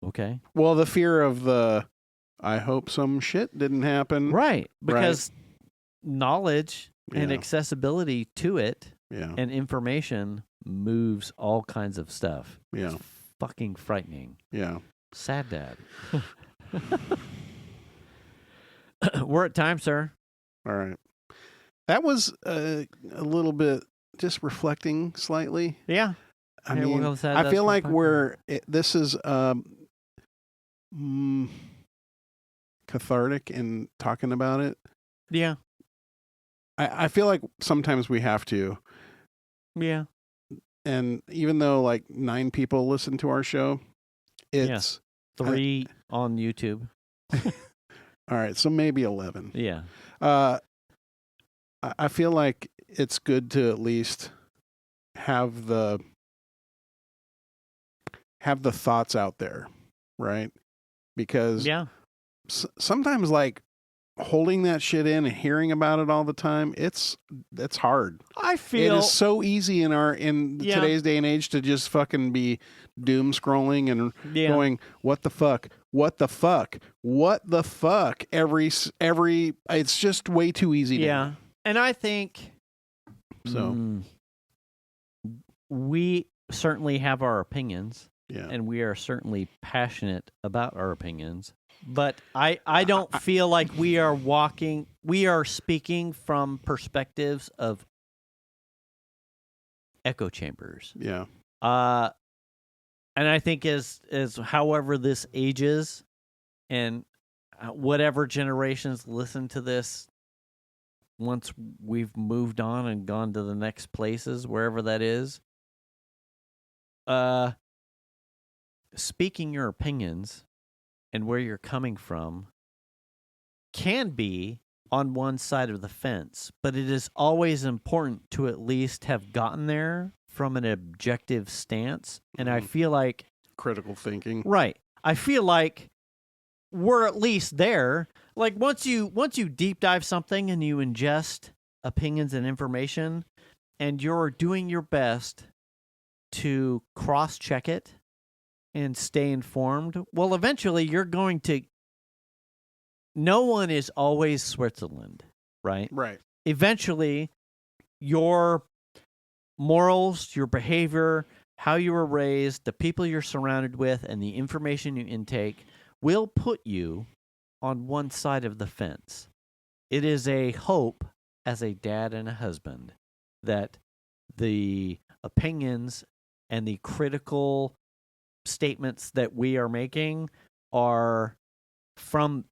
Speaker 3: okay.
Speaker 2: Well, the fear of I hope some shit didn't happen.
Speaker 3: Right. Because knowledge and
Speaker 2: Yeah.
Speaker 3: accessibility to it
Speaker 2: Yeah.
Speaker 3: and information moves all kinds of stuff.
Speaker 2: Yeah.
Speaker 3: It's fucking frightening.
Speaker 2: Yeah.
Speaker 3: Sad dad. We're at time, sir.
Speaker 2: All right. That was a little bit just reflecting slightly.
Speaker 3: Yeah.
Speaker 2: I
Speaker 3: Yeah, we'll
Speaker 2: mean,
Speaker 3: go with that.
Speaker 2: I
Speaker 3: That's
Speaker 2: feel like
Speaker 3: fine.
Speaker 2: this is cathartic in talking about it.
Speaker 3: Yeah.
Speaker 2: I feel like sometimes we have to.
Speaker 3: Yeah.
Speaker 2: And even though like 9 people listen to our show, it's
Speaker 3: 3 on YouTube.
Speaker 2: all right. So maybe 11.
Speaker 3: Yeah.
Speaker 2: I feel like it's good to at least have the thoughts out there, right? Because
Speaker 3: Yeah.
Speaker 2: sometimes like holding that shit in and hearing about it all the time, it's hard.
Speaker 3: I
Speaker 2: It
Speaker 3: feel
Speaker 2: is so easy in
Speaker 3: Yeah.
Speaker 2: today's day and age to just fucking be doom scrolling and going, what the fuck? What the fuck? What the fuck? Every it's just way too easy
Speaker 3: Yeah.
Speaker 2: now.
Speaker 3: And I think
Speaker 2: So
Speaker 3: we certainly have our opinions.
Speaker 2: yeah.
Speaker 3: And we are certainly passionate about our opinions. But I don't feel like we are speaking from perspectives of echo chambers.
Speaker 2: Yeah.
Speaker 3: And I think as however this ages and whatever generations listen to this, once we've moved on and gone to the next places, wherever that is, speaking your opinions and where you're coming from can be on one side of the fence, but it is always important to at least have gotten there from an objective stance. And I feel like
Speaker 2: Critical thinking.
Speaker 3: right. I feel like we're at least there. Like once you deep dive something and you ingest opinions and information and you're doing your best to cross-check it and stay informed, well, eventually you're going to... No one is always Switzerland, right?
Speaker 2: Right.
Speaker 3: Eventually, your morals, your behavior, how you were raised, the people you're surrounded with, and the information you intake will put you on one side of the fence. It is a hope as a dad and a husband that the opinions and the critical statements that we are making are from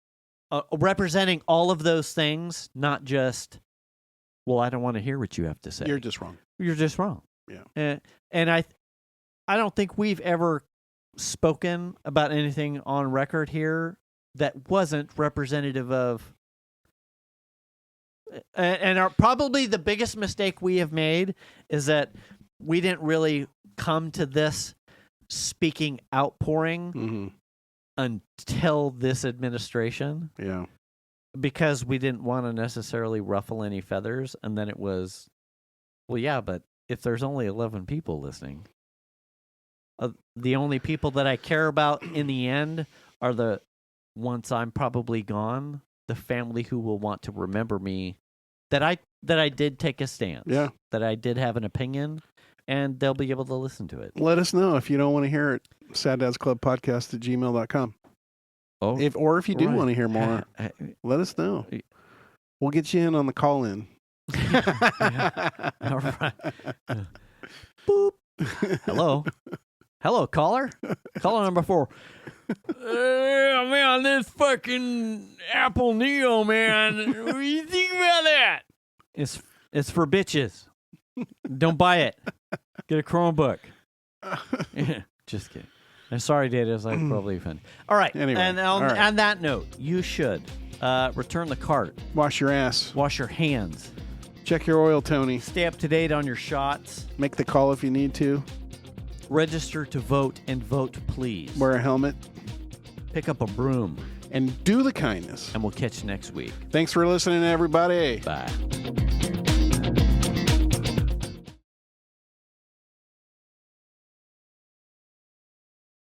Speaker 3: representing all of those things, not just, well, I don't want to hear what you have to say.
Speaker 2: You're just wrong.
Speaker 3: You're just wrong.
Speaker 2: Yeah.
Speaker 3: And I don't think we've ever spoken about anything on record here that wasn't representative of. And probably the biggest mistake we have made is that we didn't really come to this speaking outpouring
Speaker 2: Mm-hmm.
Speaker 3: until this administration,
Speaker 2: Yeah.
Speaker 3: because we didn't want to necessarily ruffle any feathers. And then it was, well, yeah, but if there's only 11 people listening, the only people that I care about in the end are the once I'm probably gone, the family who will want to remember me that I did take a stance.
Speaker 2: Yeah.
Speaker 3: That I did have an opinion, and they'll be able to listen to it.
Speaker 2: Let us know if you don't want to hear it. SadDadsClubPodcast@gmail.com.
Speaker 3: Oh,
Speaker 2: If you do
Speaker 3: right.
Speaker 2: want to hear more, let us know. We'll get you in on the call-in.
Speaker 3: Yeah. All right. Boop. Hello, caller. Caller number 4. Man, this fucking Apple Neo, man. What do you think about that? It's for bitches. Don't buy it. Get a Chromebook. Just kidding. I'm sorry, Data. I was probably offended. All right.
Speaker 2: Anyway,
Speaker 3: and on that note, you should return the cart.
Speaker 2: Wash your ass.
Speaker 3: Wash your hands.
Speaker 2: Check your oil, Tony.
Speaker 3: Stay up to date on your shots.
Speaker 2: Make the call if you need to.
Speaker 3: Register to vote and vote, please.
Speaker 2: Wear a helmet.
Speaker 3: Pick up a broom.
Speaker 2: And do the kindness.
Speaker 3: And we'll catch you next week.
Speaker 2: Thanks for listening, everybody.
Speaker 3: Bye.